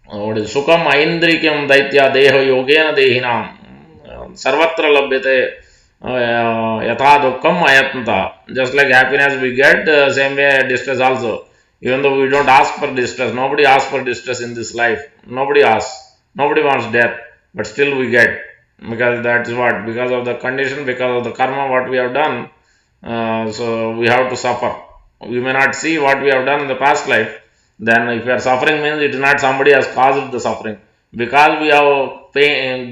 What is Sukham Aindrikam Daitya Deha Yogena Dehinam Sarvatra Labhyate Yatha Dukkam Ayatnata. Just like happiness we get, same way distress also. Even though we don't ask for distress, nobody asks for distress in this life. Nobody asks. Nobody wants death, but still we get. Because that is what? Because of the condition, because of the karma what we have done. So we have to suffer. We may not see what we have done in the past life. Then if we are suffering, means it is not somebody has caused the suffering. Because we have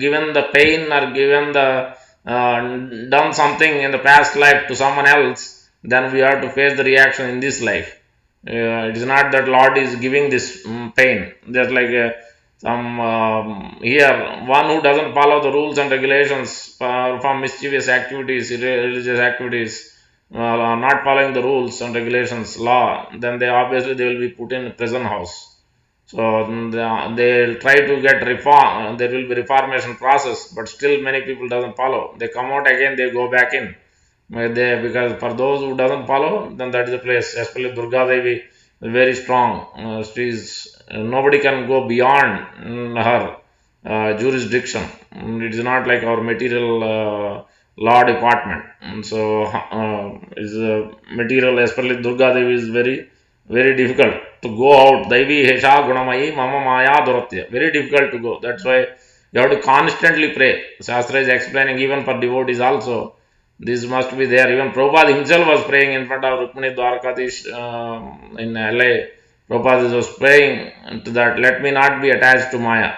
given the pain or given the done something in the past life to someone else, then we have to face the reaction in this life. It is not that Lord is giving this pain. Just like here, one who doesn't follow the rules and regulations, perform mischievous activities, religious activities, not following the rules and regulations, law, then they will be put in prison house. So they will try to get reform. There will be reformation process, but still many people doesn't follow. They come out again, they go back in. Because for those who doesn't follow, then that is the place. Especially Durga Devi is very strong. Nobody can go beyond her. jurisdiction. It is not like our material law department. And so, is material, especially Durga Devi, is very, very difficult to go out. Devi Hesha Gunamayi Mama Maya Duratya. Very difficult to go. That's why you have to constantly pray. Shastra is explaining even for devotees also. This must be there. Even Prabhupada himself was praying in front of Rukmini Dwarkadish in LA. Prabhupada was praying to that, let me not be attached to Maya.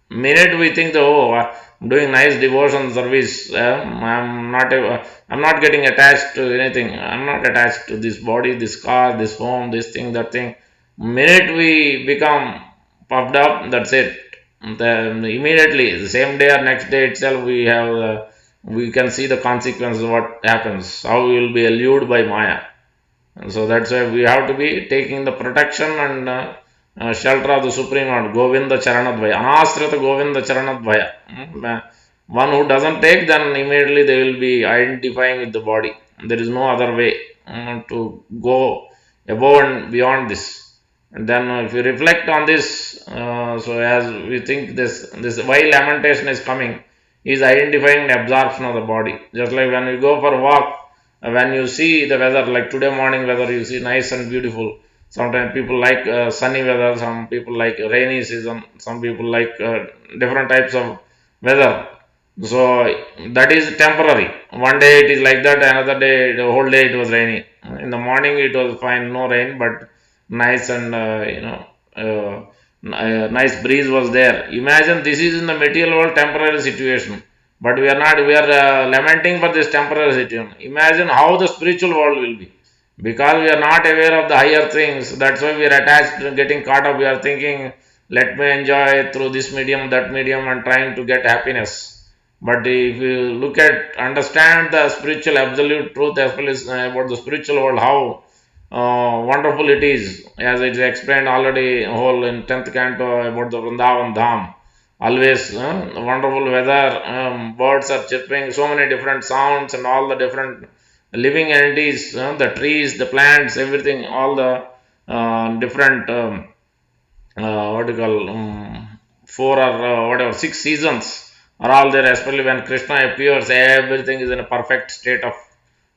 Minute we think, oh, I'm doing nice devotion service, I'm not getting attached to anything. I'm not attached to this body, this car, this home, this thing, that thing. Minute we become puffed up, that's it. Immediately, the same day or next day itself, we can see the consequences of what happens, how we will be allured by Maya. And so that's why we have to be taking the protection and shelter of the Supreme Lord, Govinda Charanadvaya, Anasrita Govinda Charanadvaya. One who doesn't take, then immediately they will be identifying with the body. There is no other way to go above and beyond this. And then if you reflect on this, so as we think this why lamentation is coming, is identifying the absorption of the body. Just like when we go for a walk, when you see the weather, like today morning weather, you see nice and beautiful. Sometimes people like sunny weather, some people like rainy season, some people like different types of weather. So that is temporary. One day it is like that, another day, the whole day it was rainy. In the morning it was fine, no rain, but nice and nice breeze was there. Imagine this is in the material world temporary situation, but we are not. We are lamenting for this temporary situation. Imagine how the spiritual world will be, because we are not aware of the higher things. That's why we are attached, getting caught up. We are thinking, let me enjoy through this medium, that medium, and trying to get happiness. But if you look at, understand the spiritual absolute truth as well as about the spiritual world, how wonderful it is, as it is explained already whole in 10th canto about the Vrindavan Dham. Always wonderful weather, birds are chirping, so many different sounds and all the different living entities, the trees, the plants, everything, all the different what do you call, four or whatever, 6 seasons are all there, especially when Krishna appears, everything is in a perfect state of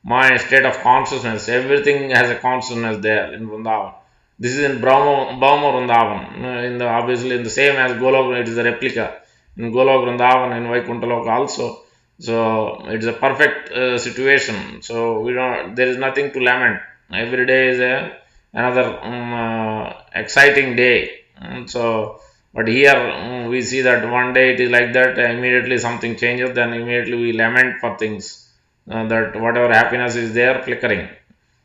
mind, state of consciousness. Everything has a consciousness there in Vrindavan. This is in Brahma Vrindavan. In the, obviously in the same as Golok, it is a replica. In Golok Vrindavan, in Vaikuntha also. So it's a perfect situation. So we don't. There is nothing to lament. Every day is another exciting day. So, but here we see that one day it is like that. Immediately something changes. Then immediately we lament for things. That whatever happiness is there flickering.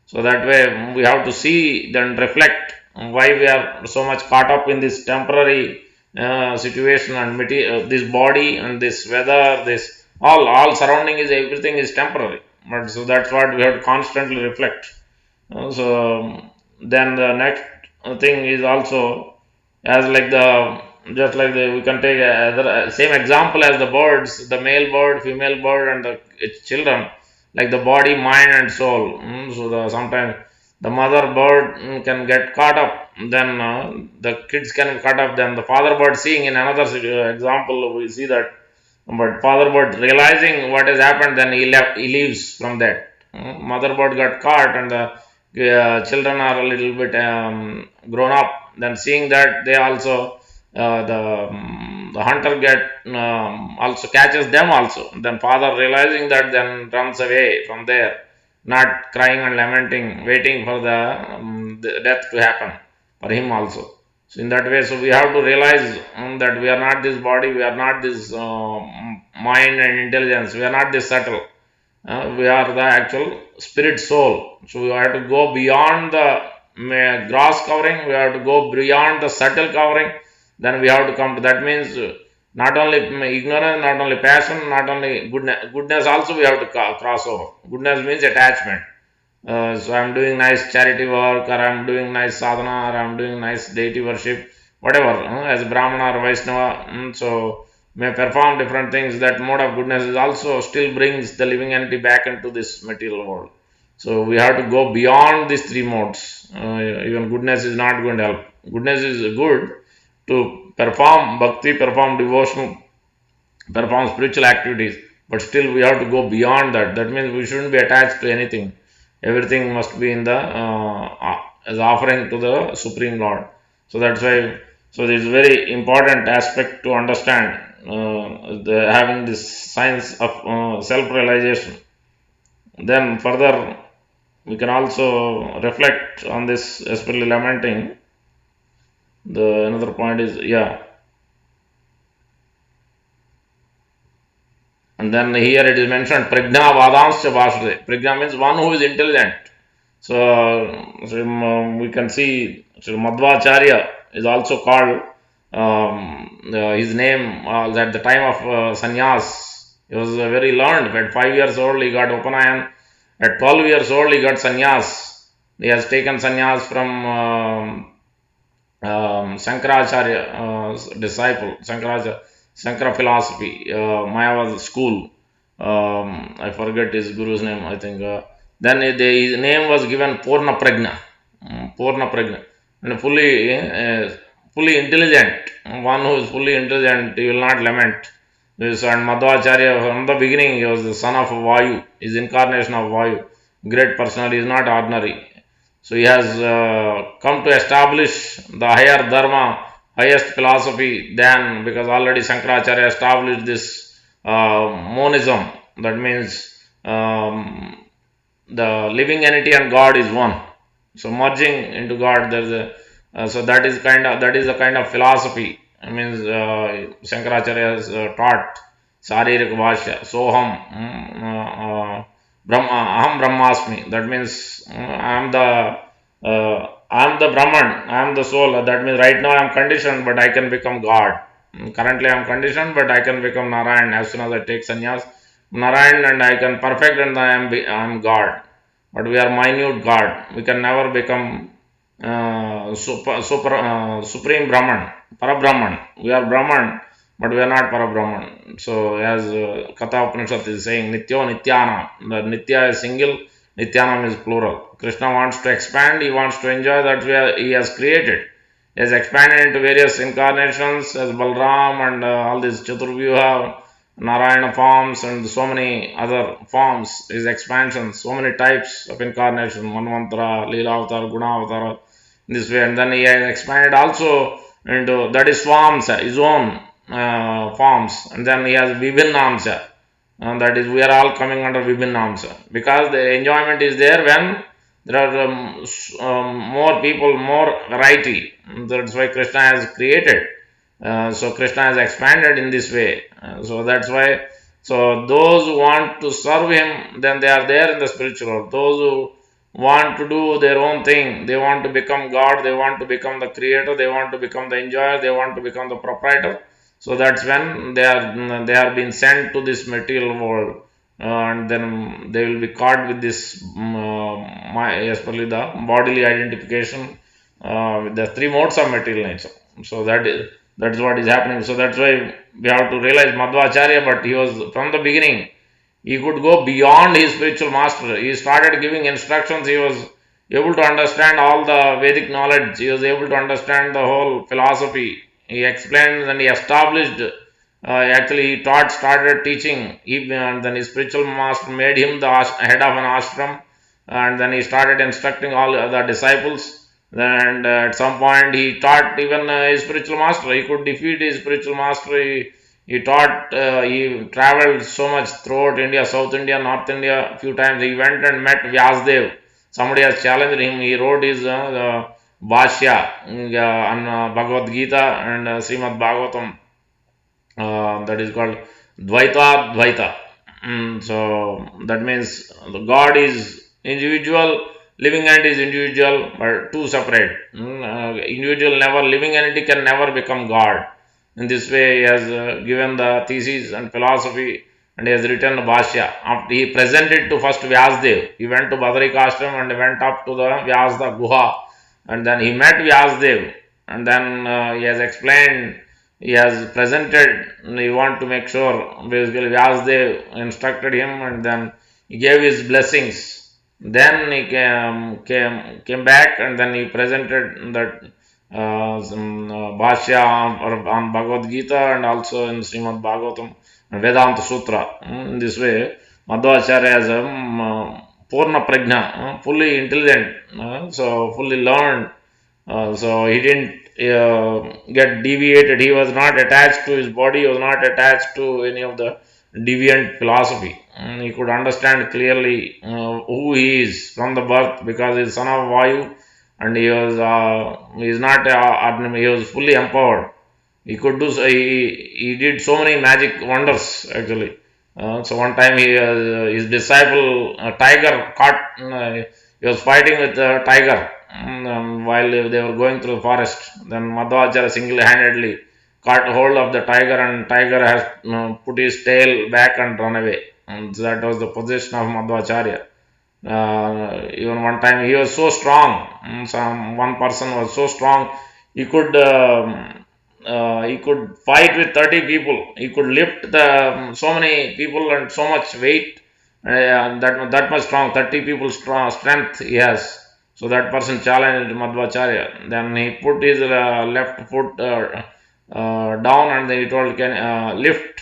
So that way we have to see, then reflect why we are so much caught up in this temporary situation and this body and this weather, this all surrounding is, everything is temporary. But so that's what we have to constantly reflect. So then the next thing is also, as like the, just like the, we can take same example as the birds, the male bird, female bird, and its children, like the body, mind, and soul. So sometimes the mother bird can get caught up, then the kids can be caught up. Then the father bird, seeing in another example, we see that. But father bird realizing what has happened, then he leaves from that. Mother bird got caught, and the children are a little bit grown up. Then seeing that, they also the hunter also catches them also. Then father realizing that, then runs away from there, not crying and lamenting, waiting for the death to happen for him also. So in that way, so we have to realize that we are not this body, we are not this mind and intelligence, we are not this subtle. We are the actual spirit soul. So we have to go beyond the gross covering, we have to go beyond the subtle covering. Then we have to come to, that means not only ignorance, not only passion, not only goodness also we have to cross over. Goodness means attachment. So I am doing nice charity work, or I am doing nice sadhana, or I am doing nice deity worship, whatever, as Brahmana or Vaishnava, so may perform different things. That mode of goodness is also still brings the living entity back into this material world. So we have to go beyond these three modes. Even goodness is not going to help. Goodness is good to perform bhakti, perform devotional, perform spiritual activities, but still we have to go beyond that. That means we shouldn't be attached to anything. Everything must be in the as offering to the Supreme Lord. So that's why. So this is very important aspect to understand. Having this science of self-realization. Then further, we can also reflect on this, especially lamenting. The another point is and then here it is mentioned prajna vadansya bhashate. Prajna means one who is intelligent. So we can see Madhvacharya is also called his name at the time of sannyas. He was very learned. At 5 years old he got Upanayan. At 12 years old he got sannyas. He has taken sannyas from Shankaracharya disciple, Shankara philosophy, Mayavad school. I forget his guru's name, I think. Then his name was given Purna Prajna. Purna Prajna. And fully intelligent. One who is fully intelligent, he will not lament. And Madhvacharya, from the beginning, he was the son of Vayu, his incarnation of Vayu. Great personality, is not ordinary. So he has come to establish the higher dharma, highest philosophy than, because already Shankaracharya established this monism. That means the living entity and God is one. So merging into God, there is so that is a kind of philosophy. I mean, Shankaracharya has taught Saririk Bhashya, Soham, Aham Brahmasmi. That means I am the Brahman, I am the soul. That means right now I am conditioned, but I can become God. Currently I am conditioned, but I can become Narayan as soon as I take sannyas. Narayan, and I can perfect, and I am God. But we are minute God. We can never become Supreme Brahman, Parabrahman. We are Brahman, but we are not Parabrahman. So as Katha Upanishad is saying, Nityo Nityanam. The Nitya is single, Nityanam is plural. Krishna wants to expand, he wants to enjoy that he has created. He has expanded into various incarnations as Balram and all these Chaturvyuha, Narayana forms, and so many other forms, his expansions, so many types of incarnation, Manvantara, Leela Avatar, Guna Avatar, in this way. And then he has expanded also into, that is Swamsa, his own forms. And then he has Vibhinnamsa, and that is, we are all coming under Vibhinnamsa, because the enjoyment is there when there are more people, more variety. That's why Krishna has created. So Krishna has expanded in this way. So that's why. So those who want to serve him, then they are there in the spiritual world. Those who want to do their own thing, they want to become God, they want to become the creator, they want to become the enjoyer, they want to become the proprietor. So that's when they are being sent to this material world, and then they will be caught with this especially the bodily identification with the three modes of material nature. So that's what is happening. So that's why we have to realize Madhvacharya, but he was from the beginning, he could go beyond his spiritual master. He started giving instructions. He was able to understand all the Vedic knowledge. He was able to understand the whole philosophy. He explained and he established. Actually, he started teaching. And then his spiritual master made him the head of an ashram. And then he started instructing all the disciples. And at some point, he taught even his spiritual master. He could defeat his spiritual master. He taught, he traveled so much throughout India, South India, North India. A few times he went and met Vyasdev. Somebody has challenged him. He wrote his Bhashya on Bhagavad Gita and Srimad Bhagavatam. That is called Dvaita Dvaita. So that means the God is individual, living entity is individual, but two separate. Individual never, living entity can never become God. In this way, he has given the thesis and philosophy, and he has written the Bhashya. After he presented to first Vyasdev, he went to Badrikashram and went up to the Vyasda Guha, and then he met Vyasdev, and then he has explained, he has presented, and he want to make sure, basically Vyasdev instructed him, and then he gave his blessings. Then he came back, and then he presented that some Bhashya on Bhagavad Gita and also in Srimad Bhagavatam and Vedanta Sutra. In this way, Madhvacharya is a Purna Prajna, fully intelligent, so fully learned. So he didn't get deviated. He was not attached to his body, he was not attached to any of the deviant philosophy. He could understand clearly who he is from the birth, because he is son of Vayu, and he is not he was fully empowered. He could do so, he did so many magic wonders actually. So one time his disciple tiger caught. He was fighting with a tiger while they were going through the forest. Then Madhvacharya single-handedly caught hold of the tiger, and tiger has put his tail back and run away. And that was the position of Madhvacharya. Even one time he was so strong. One person was so strong, he could fight with 30 people. He could lift the so many people and so much weight. That much strong. 30 people strength he has. So that person challenged Madhvacharya. Then he put his left foot down, and then he told, "Can lift?"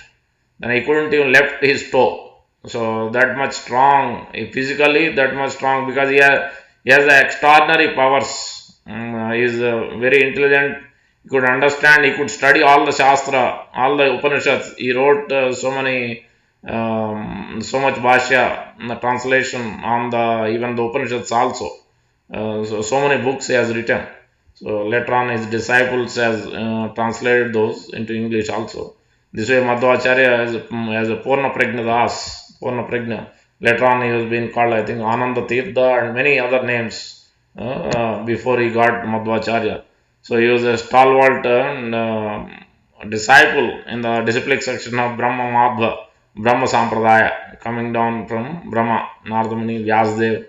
Then he couldn't even lift his toe. So that much strong, physically that much strong, because he has the extraordinary powers. He is very intelligent. He could understand. He could study all the Shastra, all the Upanishads. He wrote so much Bhashya, the translation on the even the Upanishads also. So many books he has written. So later on his disciples has translated those into English also. This way Madhvacharya as a Purna Prajna Das, Purna Prajna. Later on he was being called, I think, Ananda Tirtha and many other names before he got Madhvacharya. So he was a stalwart disciple in the disciplic section of Brahma Madhva, Brahma Sampradaya, coming down from Brahma, Nardamuni, Vyasdev.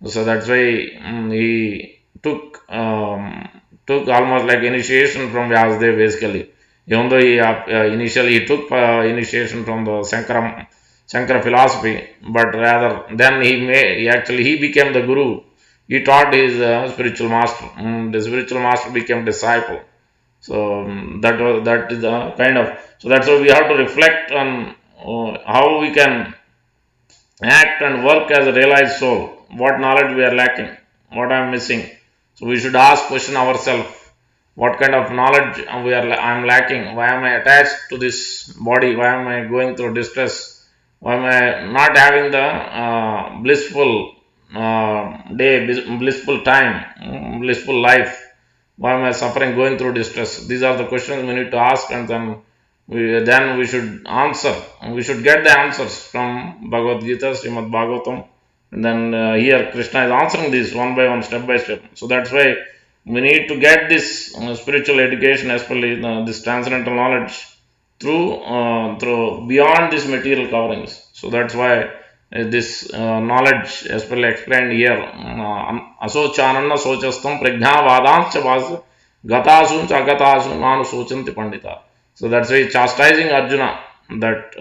So that's why he took almost like initiation from Vyasdev basically. Even though he initially he took initiation from the Shankara philosophy, but rather then he became the guru. He taught his spiritual master. The spiritual master became disciple. So that is the kind of. So that's why we have to reflect on how we can act and work as a realized soul. What knowledge we are lacking, what I am missing. So we should question ourselves, what kind of knowledge I am lacking. Why am I attached to this body? Why am I going through distress? Why am I not having the blissful day, blissful time, blissful life? Why am I suffering, going through distress? These are the questions we need to ask, and then we should answer. We should get the answers from Bhagavad Gita, Srimad Bhagavatam. And then here Krishna is answering this one by one, step by step. So that's why we need to get this spiritual education, especially this transcendental knowledge, through beyond these material coverings. So that's why this knowledge, especially explained here, asochananna sochastam prajna vadancha vas gatasun agatasun manu sochanti pandita. So that's why chastising Arjuna that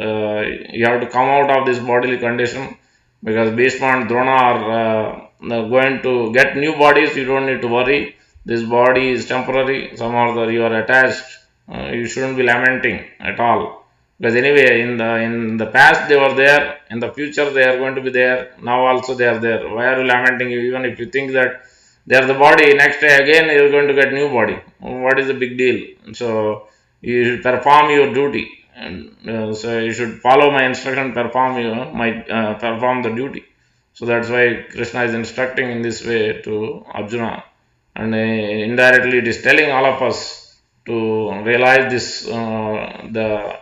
you have to come out of this bodily condition, because Bhishma and Drona are going to get new bodies. You don't need to worry. This body is temporary. Somehow you are attached. You shouldn't be lamenting at all, because anyway in the past they were there, in the future they are going to be there. Now also they are there. Why are you lamenting? Even if you think that they are the body, next day again you are going to get new body. What is the big deal? So you should perform your duty, and so you should follow my instruction, perform the duty. So that's why Krishna is instructing in this way to Arjuna, and indirectly it is telling all of us to realize this the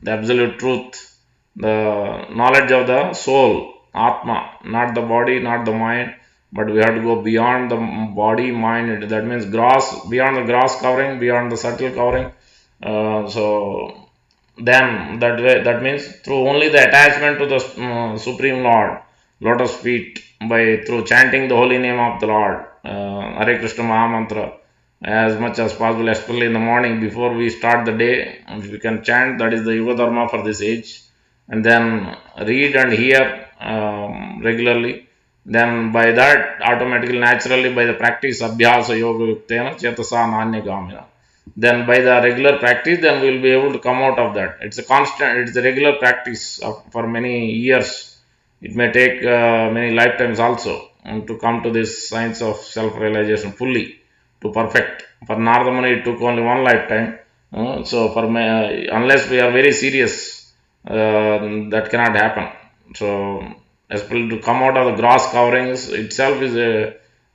absolute truth, the knowledge of the soul, Atma, not the body, not the mind, but we have to go beyond the body, mind. That means beyond the gross covering, beyond the subtle covering. So then that means through only the attachment to the Supreme Lord, lotus feet, through chanting the holy name of the Lord, Hare Krishna Mahamantra, as much as possible, especially in the morning before we start the day. If we can chant, that is the Yuga Dharma for this age, and then read and hear regularly. then by that automatically, naturally, by the practice abhyasa yoga yuktena chetasa nanya gamina, then by the regular practice, then we will be able to come out of that. It's a constant, it's a regular practice for many years. It may take many lifetimes also to come to this science of self-realization fully, to perfect. For Narada Muni it took only one lifetime. So for unless we are very serious, that cannot happen. So especially to come out of the gross coverings itself is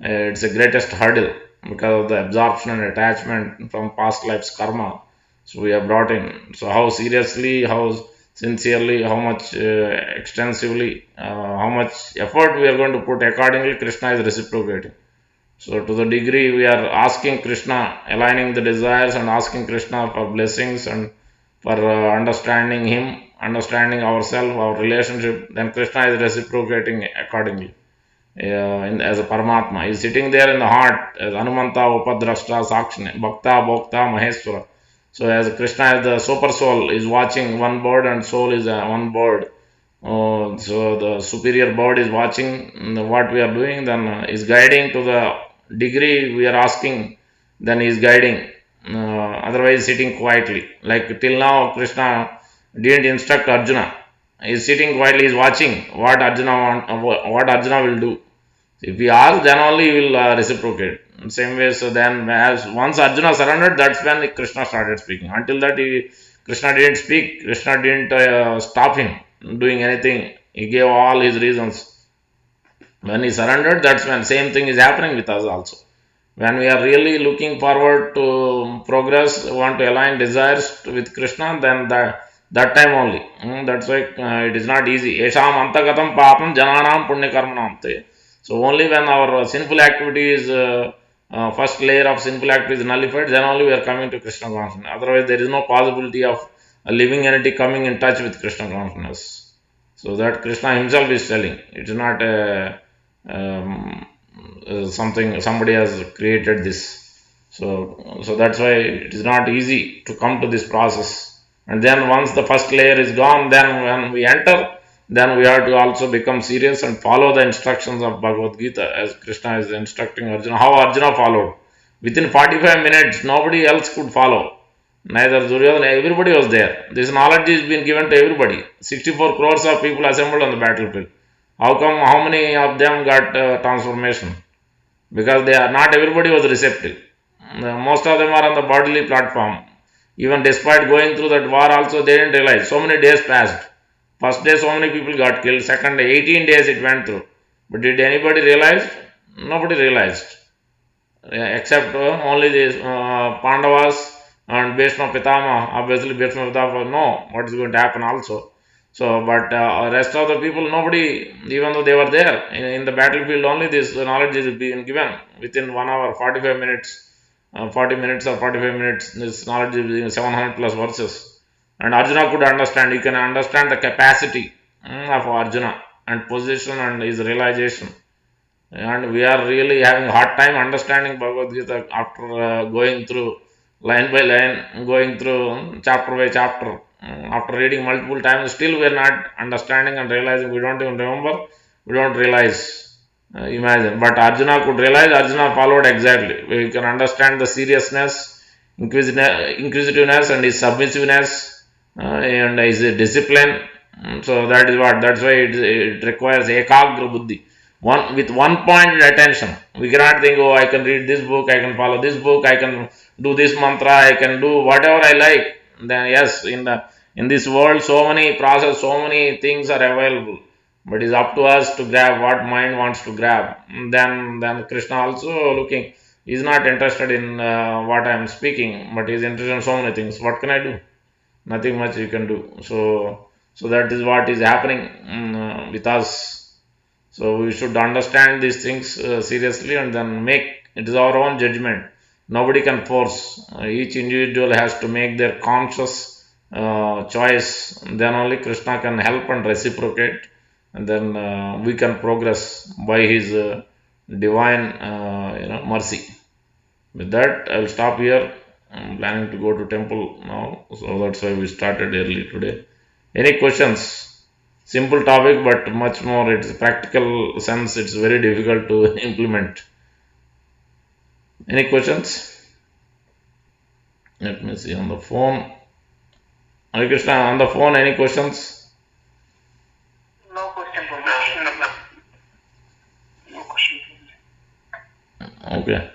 it's a greatest hurdle, because of the absorption and attachment from past life's karma. So we have brought in. So how seriously, how sincerely, how much extensively, how much effort we are going to put, accordingly Krishna is reciprocating. So to the degree we are asking Krishna, aligning the desires and asking Krishna for blessings and for understanding him, understanding ourselves, our relationship, then Krishna is reciprocating accordingly. As a Paramatma, he is sitting there in the heart as Anumanta, Upadrashta, Sakshine, Bhakta, Bhokta, Maheshwara. So as Krishna as the super soul is watching one bird and soul is one bird. So the superior bird is watching what we are doing, then is guiding to the degree we are asking, then he is guiding. Otherwise sitting quietly. Like till now Krishna didn't instruct Arjuna. He is sitting quietly, he is watching what what Arjuna will do. If we ask, then only he will reciprocate. Same way, so then as once Arjuna surrendered, that's when Krishna started speaking. Until that, Krishna didn't speak. Krishna didn't stop him doing anything. He gave all his reasons. When he surrendered, that's when same thing is happening with us also. When we are really looking forward to progress, want to align desires with Krishna, then that time only. That's why it is not easy. Esham antagatam papam jananam punyakarmanam te. So only when our sinful activity is first layer of sinful activity is nullified, then only we are coming to Krishna consciousness. Otherwise, there is no possibility of a living entity coming in touch with Krishna consciousness. So that Krishna himself is telling. It is not something somebody has created this. So that's why it is not easy to come to this process. And then once the first layer is gone, then when we enter, then we have to also become serious and follow the instructions of Bhagavad Gita, as Krishna is instructing Arjuna. How Arjuna followed. Within 45 minutes, nobody else could follow. Neither Duryodhana, everybody was there. This knowledge is being given to everybody. 64 crores of people assembled on the battlefield. How come, how many of them got transformation? Because they are not everybody was receptive. Most of them are on the bodily platform. Even despite going through that war also, they didn't realize. So many days passed. First day so many people got killed. Second day 18 days it went through. But did anybody realize? Nobody realized. Except only the Pandavas and Bhishma Pitama. Obviously Bhishma Pitama know what is going to happen also. So, but rest of the people, nobody, even though they were there in the battlefield, only this knowledge is being given within 1 hour, 45 minutes, 40 minutes or 45 minutes. This knowledge is being 700 plus verses, and Arjuna could understand. You can understand the capacity of Arjuna and position and his realization. And we are really having a hard time understanding Bhagavad Gita after going through line by line, going through chapter by chapter. After reading multiple times, still we are not understanding and realizing. We don't even remember, we don't realize. Imagine. But Arjuna could realize, Arjuna followed exactly. We can understand the seriousness, inquisitiveness and his submissiveness and his discipline. So that is what, that's why it requires ekagra buddhi. With one point attention. We cannot think, oh, I can read this book, I can follow this book, I can do this mantra, I can do whatever I like. Then yes, in this world, so many process, so many things are available. But it's up to us to grab what mind wants to grab. Then Krishna also looking. He's not interested in what I am speaking, but he's interested in so many things. What can I do? Nothing much you can do. So that is what is happening with us. So we should understand these things seriously and then make it is our own judgment. Nobody can force. Each individual has to make their conscious choice. Then only Krishna can help and reciprocate, and then we can progress by his divine mercy. With that, I will stop here. I'm planning to go to temple now, so that's why we started early today. Any questions? simple topic, but much more it's practical sense. It's very difficult to implement. Any questions? Let me see on the phone. Hare Krishna, on the phone, any questions? No question for me. No question. Okay.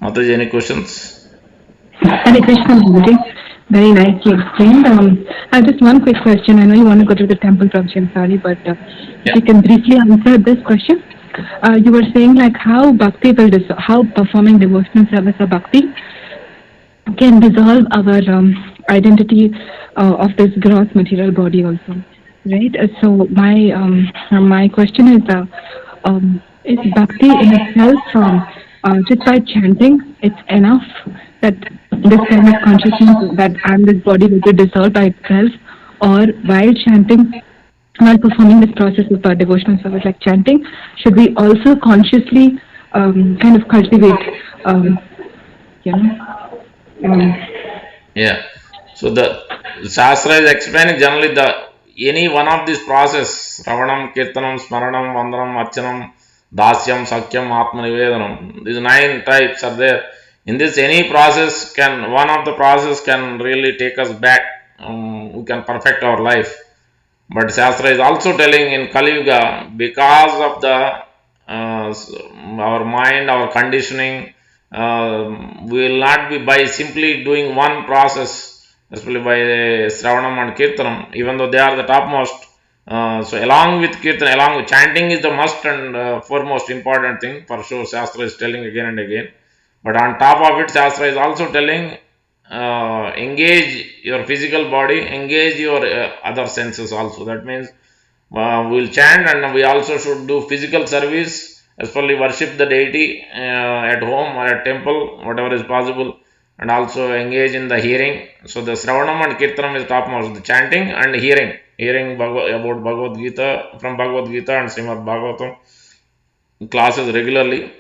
Mataji, any questions? Hare Krishna, Guruji. Very nicely explained. I have just one quick question. I know you want to go to the temple, Prabhuji. I'm sorry, but if you can briefly answer this question. You were saying like how bhakti will how performing devotional service or bhakti can dissolve our identity of this gross material body also, right? So my question is bhakti in itself just by chanting it's enough that this kind of consciousness that I'm this body will be dissolved by itself, or while chanting, while performing this process of devotional service like chanting, should we also consciously kind of cultivate, you know? Yeah. So the Shastra is explaining generally any one of these process, Ravanam, Kirtanam, Smaranam, Vandanam, Archanam, Dasyam, Sakyam, Atmanivedanam. These 9 types are there. In this, any process one of the process can really take us back. We can perfect our life. But Shastra is also telling in Kali Yuga, because of our mind, our conditioning, we will not be by simply doing one process, especially by Sravanam and Kirtanam, even though they are the topmost. So along with Kirtan, along with chanting is the must and foremost important thing. For sure, Shastra is telling again and again. But on top of it, Shastra is also telling engage your physical body, engage your other senses also. That means we will chant and we also should do physical service, especially worship the deity at home or at temple, whatever is possible, and also engage in the hearing. So the Sravanam and Kirtanam is topmost, the chanting and hearing about Bhagavad Gita, from Bhagavad Gita and Srimad Bhagavatam classes regularly,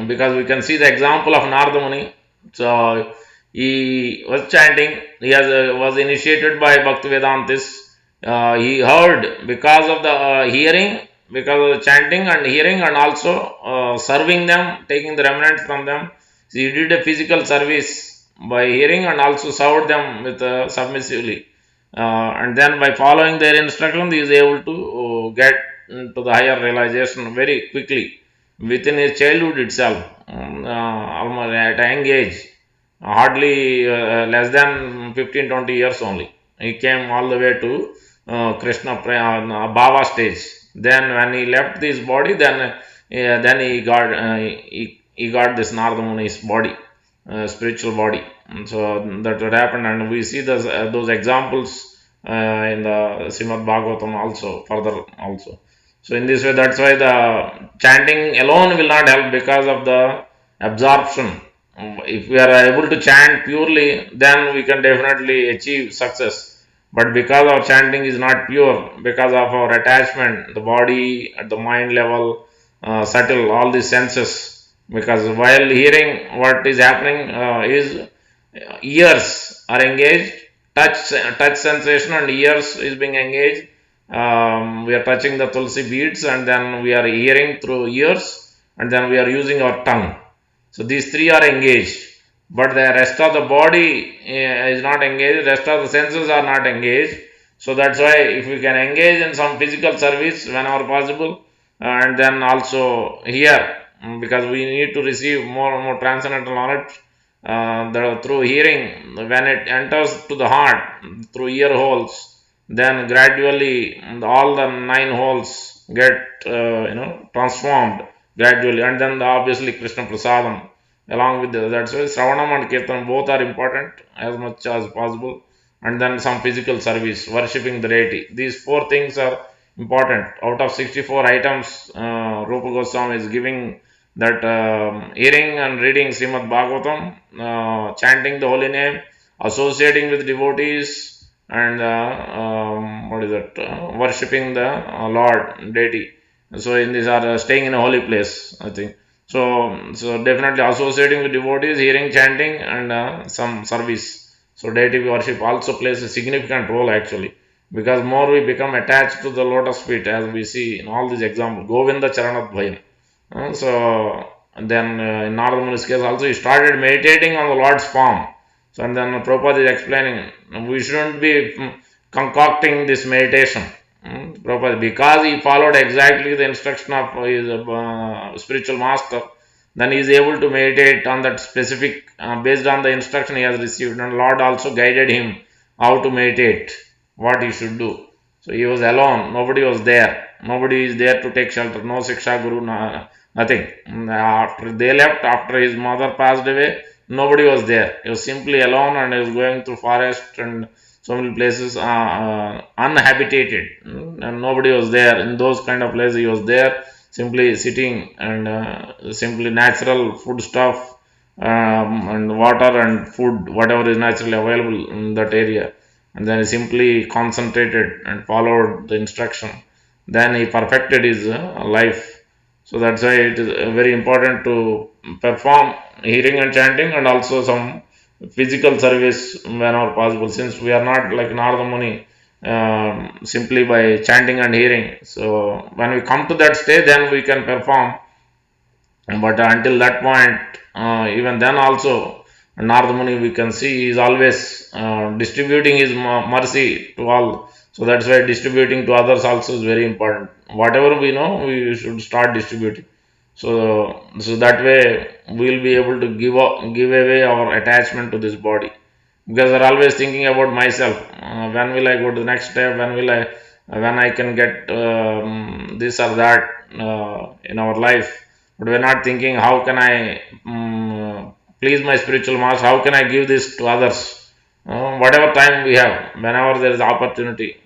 because we can see the example of Narada Muni. So he was chanting, was initiated by Bhaktivedantis. He heard because of the hearing, because of the chanting and hearing, and also serving them, taking the remnants from them. So he did a physical service by hearing and also served them with submissively. And then by following their instruction, he is able to get to the higher realization very quickly within his childhood itself, almost at a young age, hardly less than 15-20 years only. He came all the way to Krishna Bhava stage. Then when he left this body, then he got this Narada Muni's body, spiritual body. And so that would happen, and we see those examples in the Srimad Bhagavatam also, further also. So in this way, that's why the chanting alone will not help, because of the absorption. If we are able to chant purely, then we can definitely achieve success. But because our chanting is not pure, because of our attachment, the body at the mind level, subtle, all these senses, because while hearing, what is happening is ears are engaged, touch sensation and ears is being engaged. We are touching the tulsi beads, and then we are hearing through ears, and then we are using our tongue. So these 3 are engaged, but the rest of the body is not engaged, rest of the senses are not engaged. So that's why if we can engage in some physical service whenever possible, and then also here, because we need to receive more and more transcendental knowledge through hearing, when it enters to the heart through ear holes, then gradually all the 9 holes get transformed gradually, and then obviously Krishna Prasadam along with that's why Sravanam and Kirtan both are important as much as possible, and then some physical service, worshipping the deity. These 4 things are important. Out of 64 items, Rupa Goswami is giving that hearing and reading Srimad Bhagavatam, chanting the holy name, associating with devotees, and worshipping the Lord deity. So in these are staying in a holy place, I think. So definitely associating with devotees, hearing, chanting, and some service. So deity worship also plays a significant role actually Because more we become attached to the lotus feet, as we see in all these examples, Govinda Charanadvayam. So then in Narada Muni's case also, he started meditating on the Lord's form. So and then Prabhupada is explaining, we shouldn't be concocting this meditation. Prabhupada, because he followed exactly the instruction of his spiritual master, then he is able to meditate on that specific, based on the instruction he has received. And Lord also guided him how to meditate, what he should do. So he was alone, nobody was there. Nobody is there to take shelter, no Siksha Guru, nothing. After they left, after his mother passed away, nobody was there. He was simply alone and he was going through forest and so many places unhabitated, and nobody was there. In those kind of places, he was there simply sitting and simply natural food stuff and water and food, whatever is naturally available in that area. And then he simply concentrated and followed the instruction. Then he perfected his life. So that's why it is very important to perform hearing and chanting and also some physical service whenever possible, since we are not like Narada Muni simply by chanting and hearing. So when we come to that stage, then we can perform. But until that point, even then also, Narada Muni we can see is always distributing his mercy to all. So that's why distributing to others also is very important. Whatever we know, we should start distributing. So that way we will be able to give away our attachment to this body. Because we're always thinking about myself. When will I go to the next step? When I can get this or that in our life? But we're not thinking how can I please my spiritual master? How can I give this to others? Whatever time we have, whenever there is opportunity.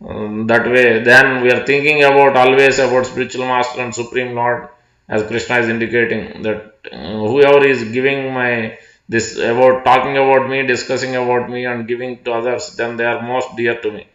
That way, then we are thinking about always about spiritual master and supreme Lord, as Krishna is indicating that whoever is giving my this about talking about me, discussing about me, and giving to others, then they are most dear to me.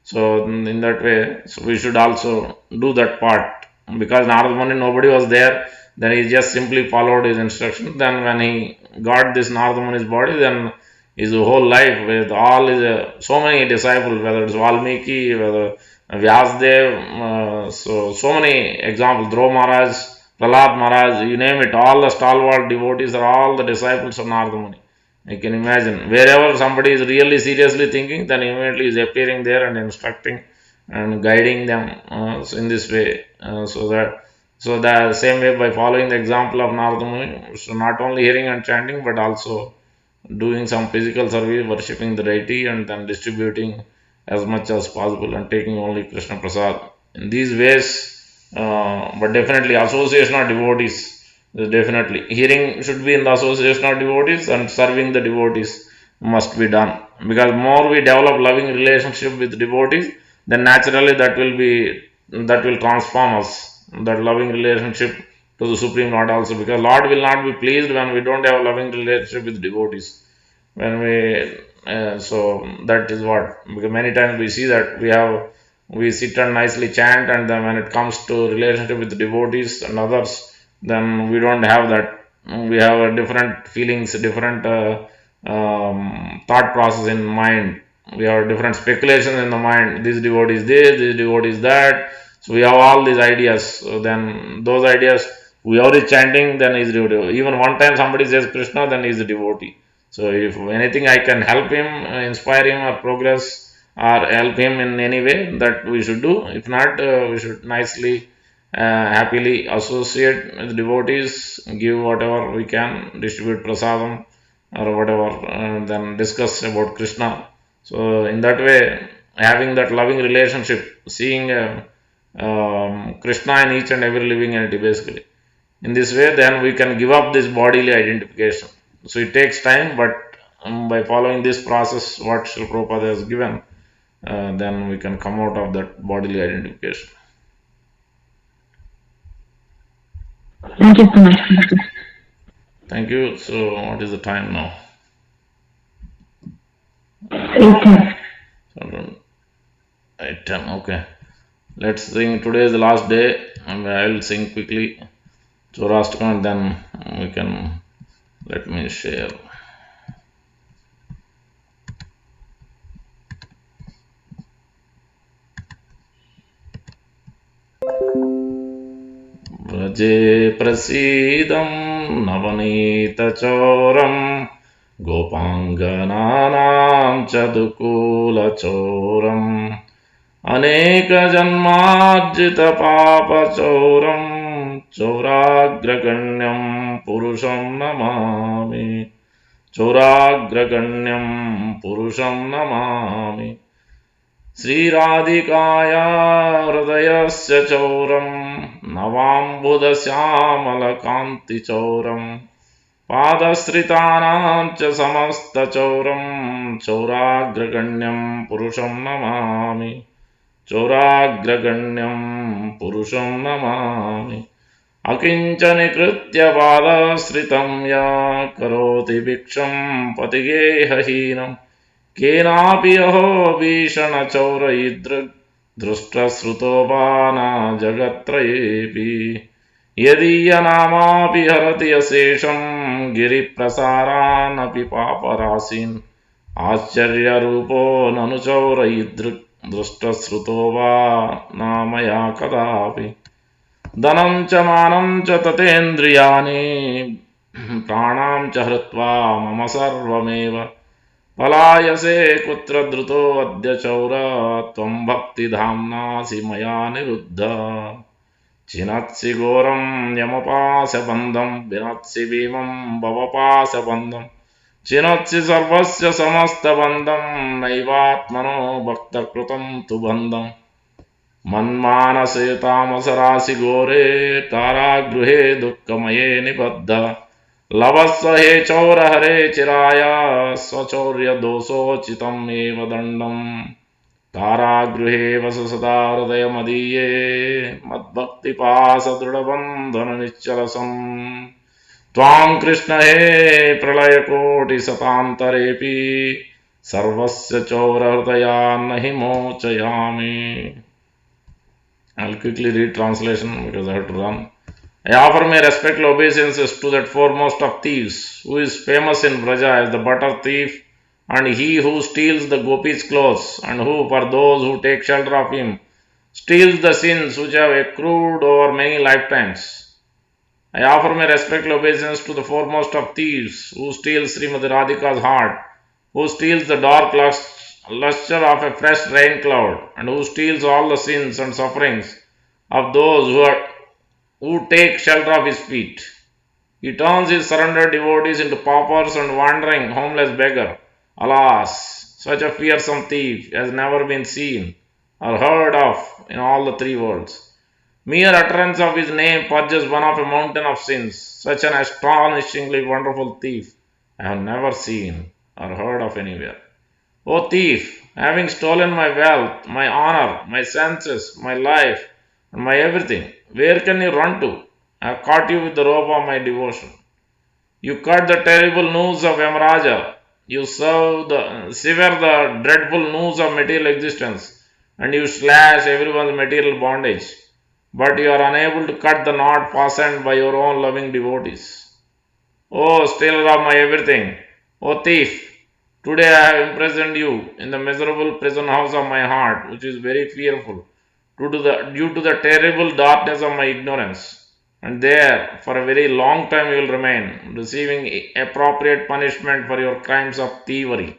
So in that way, so we should also do that part. Because Narada Muni, nobody was there, then he just simply followed his instruction. Then when he got this Narada Muni's body, then his whole life with all his so many disciples, whether it's Valmiki, whether Vyasdev, so many examples, Dhruva Maharaj, Prahlad Maharaj, you name it, all the stalwart devotees are all the disciples of Narada Muni. You can imagine, wherever somebody is really seriously thinking, then immediately is appearing there and instructing and guiding them in this way. So the same way, by following the example of Narada Muni, so not only hearing and chanting, but also doing some physical service, worshipping the deity, and then distributing as much as possible and taking only Krishna Prasad. In these ways, but definitely association of devotees, definitely hearing should be in the association of devotees, and serving the devotees must be done. Because more we develop loving relationship with devotees, then naturally that will transform us, that loving relationship to the Supreme Lord also. Because Lord will not be pleased when we don't have a loving relationship with devotees. When so that is what, because many times we see that we sit and nicely chant, and then when it comes to relationship with devotees and others, then we don't have that. We have different feelings, different thought process in mind. We have different speculations in the mind. This devotee is this devotee is that. So we have all these ideas. So then those ideas, whoever is chanting, then is devotee. Even one time somebody says Krishna, then he is a devotee. So if anything I can help him, inspire him or progress or help him in any way, that we should do. If not, we should nicely, happily associate with devotees, give whatever we can, distribute prasadam or whatever, then discuss about Krishna. So in that way, having that loving relationship, seeing Krishna in each and every living entity basically. In this way, then we can give up this bodily identification. So it takes time, but by following this process, what Srila Prabhupada has given, then we can come out of that bodily identification. Thank you so much. Thank you. So what is the time now? 8:10. 8:10. Okay. Let's sing. Today is the last day, and I will sing quickly Chorastakam, and then we can, let me share. भजे प्रसीदं नवनीतचोरं गोपाङ्गनानां चतुकूलचोरम् अनेकजन्मार्जितपापचोरं चोराग्रगण्यं पुरुषं नमामि चोराग्रगण्यं पुरुषं नमामि श्रीराधिकाया हृदयस्य चौरं नवाम्बुदश्यामलकान्तिचौरं पादश्रितानां च समस्तचौरं चौराग्रगण्यं पुरुषं नमामि चौराग्रगण्यं पुरुषं नमामि अकिञ्चनीकृत्य पादश्रितं या करोति भिक्षं पतिगेहहीनं केनापि अहो भीषणचौरयिदृग् दृष्टश्रुतो वा न जगत्त्रयेऽपि यदीयनामापि हरति अशेषं गिरिप्रसारानपि पापराशीन् आश्चर्यरूपो ननु चौरयिदृक् दृष्टश्रुतो वा न मया कदापि धनं च मानं च ततेन्द्रियाणि प्राणां च हृत्वा मम सर्वमेव पलायसे कुत्र धृतो अद्य चौर त्वं भक्तिधाम्नासि मया निरुद्ध चिनत्सि घोरं यमपाशबन्धं विनत्सि भीमं भवपाशबन्धं चिनत्सि सर्वस्य समस्तबन्धं नैवात्मनो भक्तकृतं तु बन्धं मन्मानसे तामसराशि घोरे कारागृहे दुःखमये निबद्ध लभस्व हे चौर हरे चिराय स्वचौर्य दोषोचितम् एव दण्डम् कारागृहे वस सदा हृदय मदीये मद्भक्तिपाश दृढबन्धन निश्चलसम् त्वां कृष्ण हे प्रलयकोटि शतान्तरेऽपि सर्वस्य चौर हृदयान्न हि मोचयामि. I'll quickly read translation because I have to run. I offer my respectful obeisances to that foremost of thieves, who is famous in Braja as the butter thief, and he who steals the gopis' clothes, and who, for those who take shelter of him, steals the sins which have accrued over many lifetimes. I offer my respectful obeisance to the foremost of thieves, who steals Srimati Radhika's heart, who steals the dark lustre of a fresh rain cloud, and who steals all the sins and sufferings of those who take shelter of his feet. He turns his surrendered devotees into paupers and wandering homeless beggar. Alas, such a fearsome thief has never been seen or heard of in all the three worlds. Mere utterance of his name purges one of a mountain of sins. Such an astonishingly wonderful thief I have never seen or heard of anywhere. O thief, having stolen my wealth, my honor, my senses, my life, and my everything, where can you run to? I have caught you with the rope of my devotion. You cut the terrible noose of Yamaraj. You sever the dreadful noose of material existence, and you slash everyone's material bondage. But you are unable to cut the knot fastened by your own loving devotees. O stealer of my everything, O thief, today I have imprisoned you in the miserable prison house of my heart, which is very fearful, due to the terrible darkness of my ignorance. And there, for a very long time you will remain, receiving appropriate punishment for your crimes of thievery.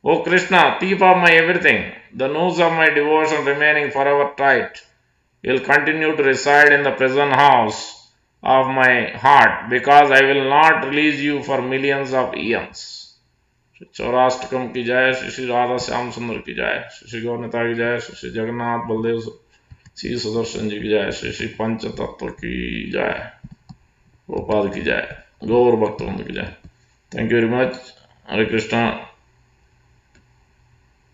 O Krishna, thief of my everything, the noose of my devotion remaining forever tight, you will continue to reside in the prison house of my heart, because I will not release you for millions of eons. Shri चौराष्टकम की जय, श्री राधा श्याम सुंदर की जय, श्री गौरता की जय, श्री जगन्नाथ बलदेव श्री सुदर्शन जी की जय, श्री पंच तत्व की जय, गोपाल की जय, गौर भक्तवृंद की जय. Thank you very much. Hare Krishna.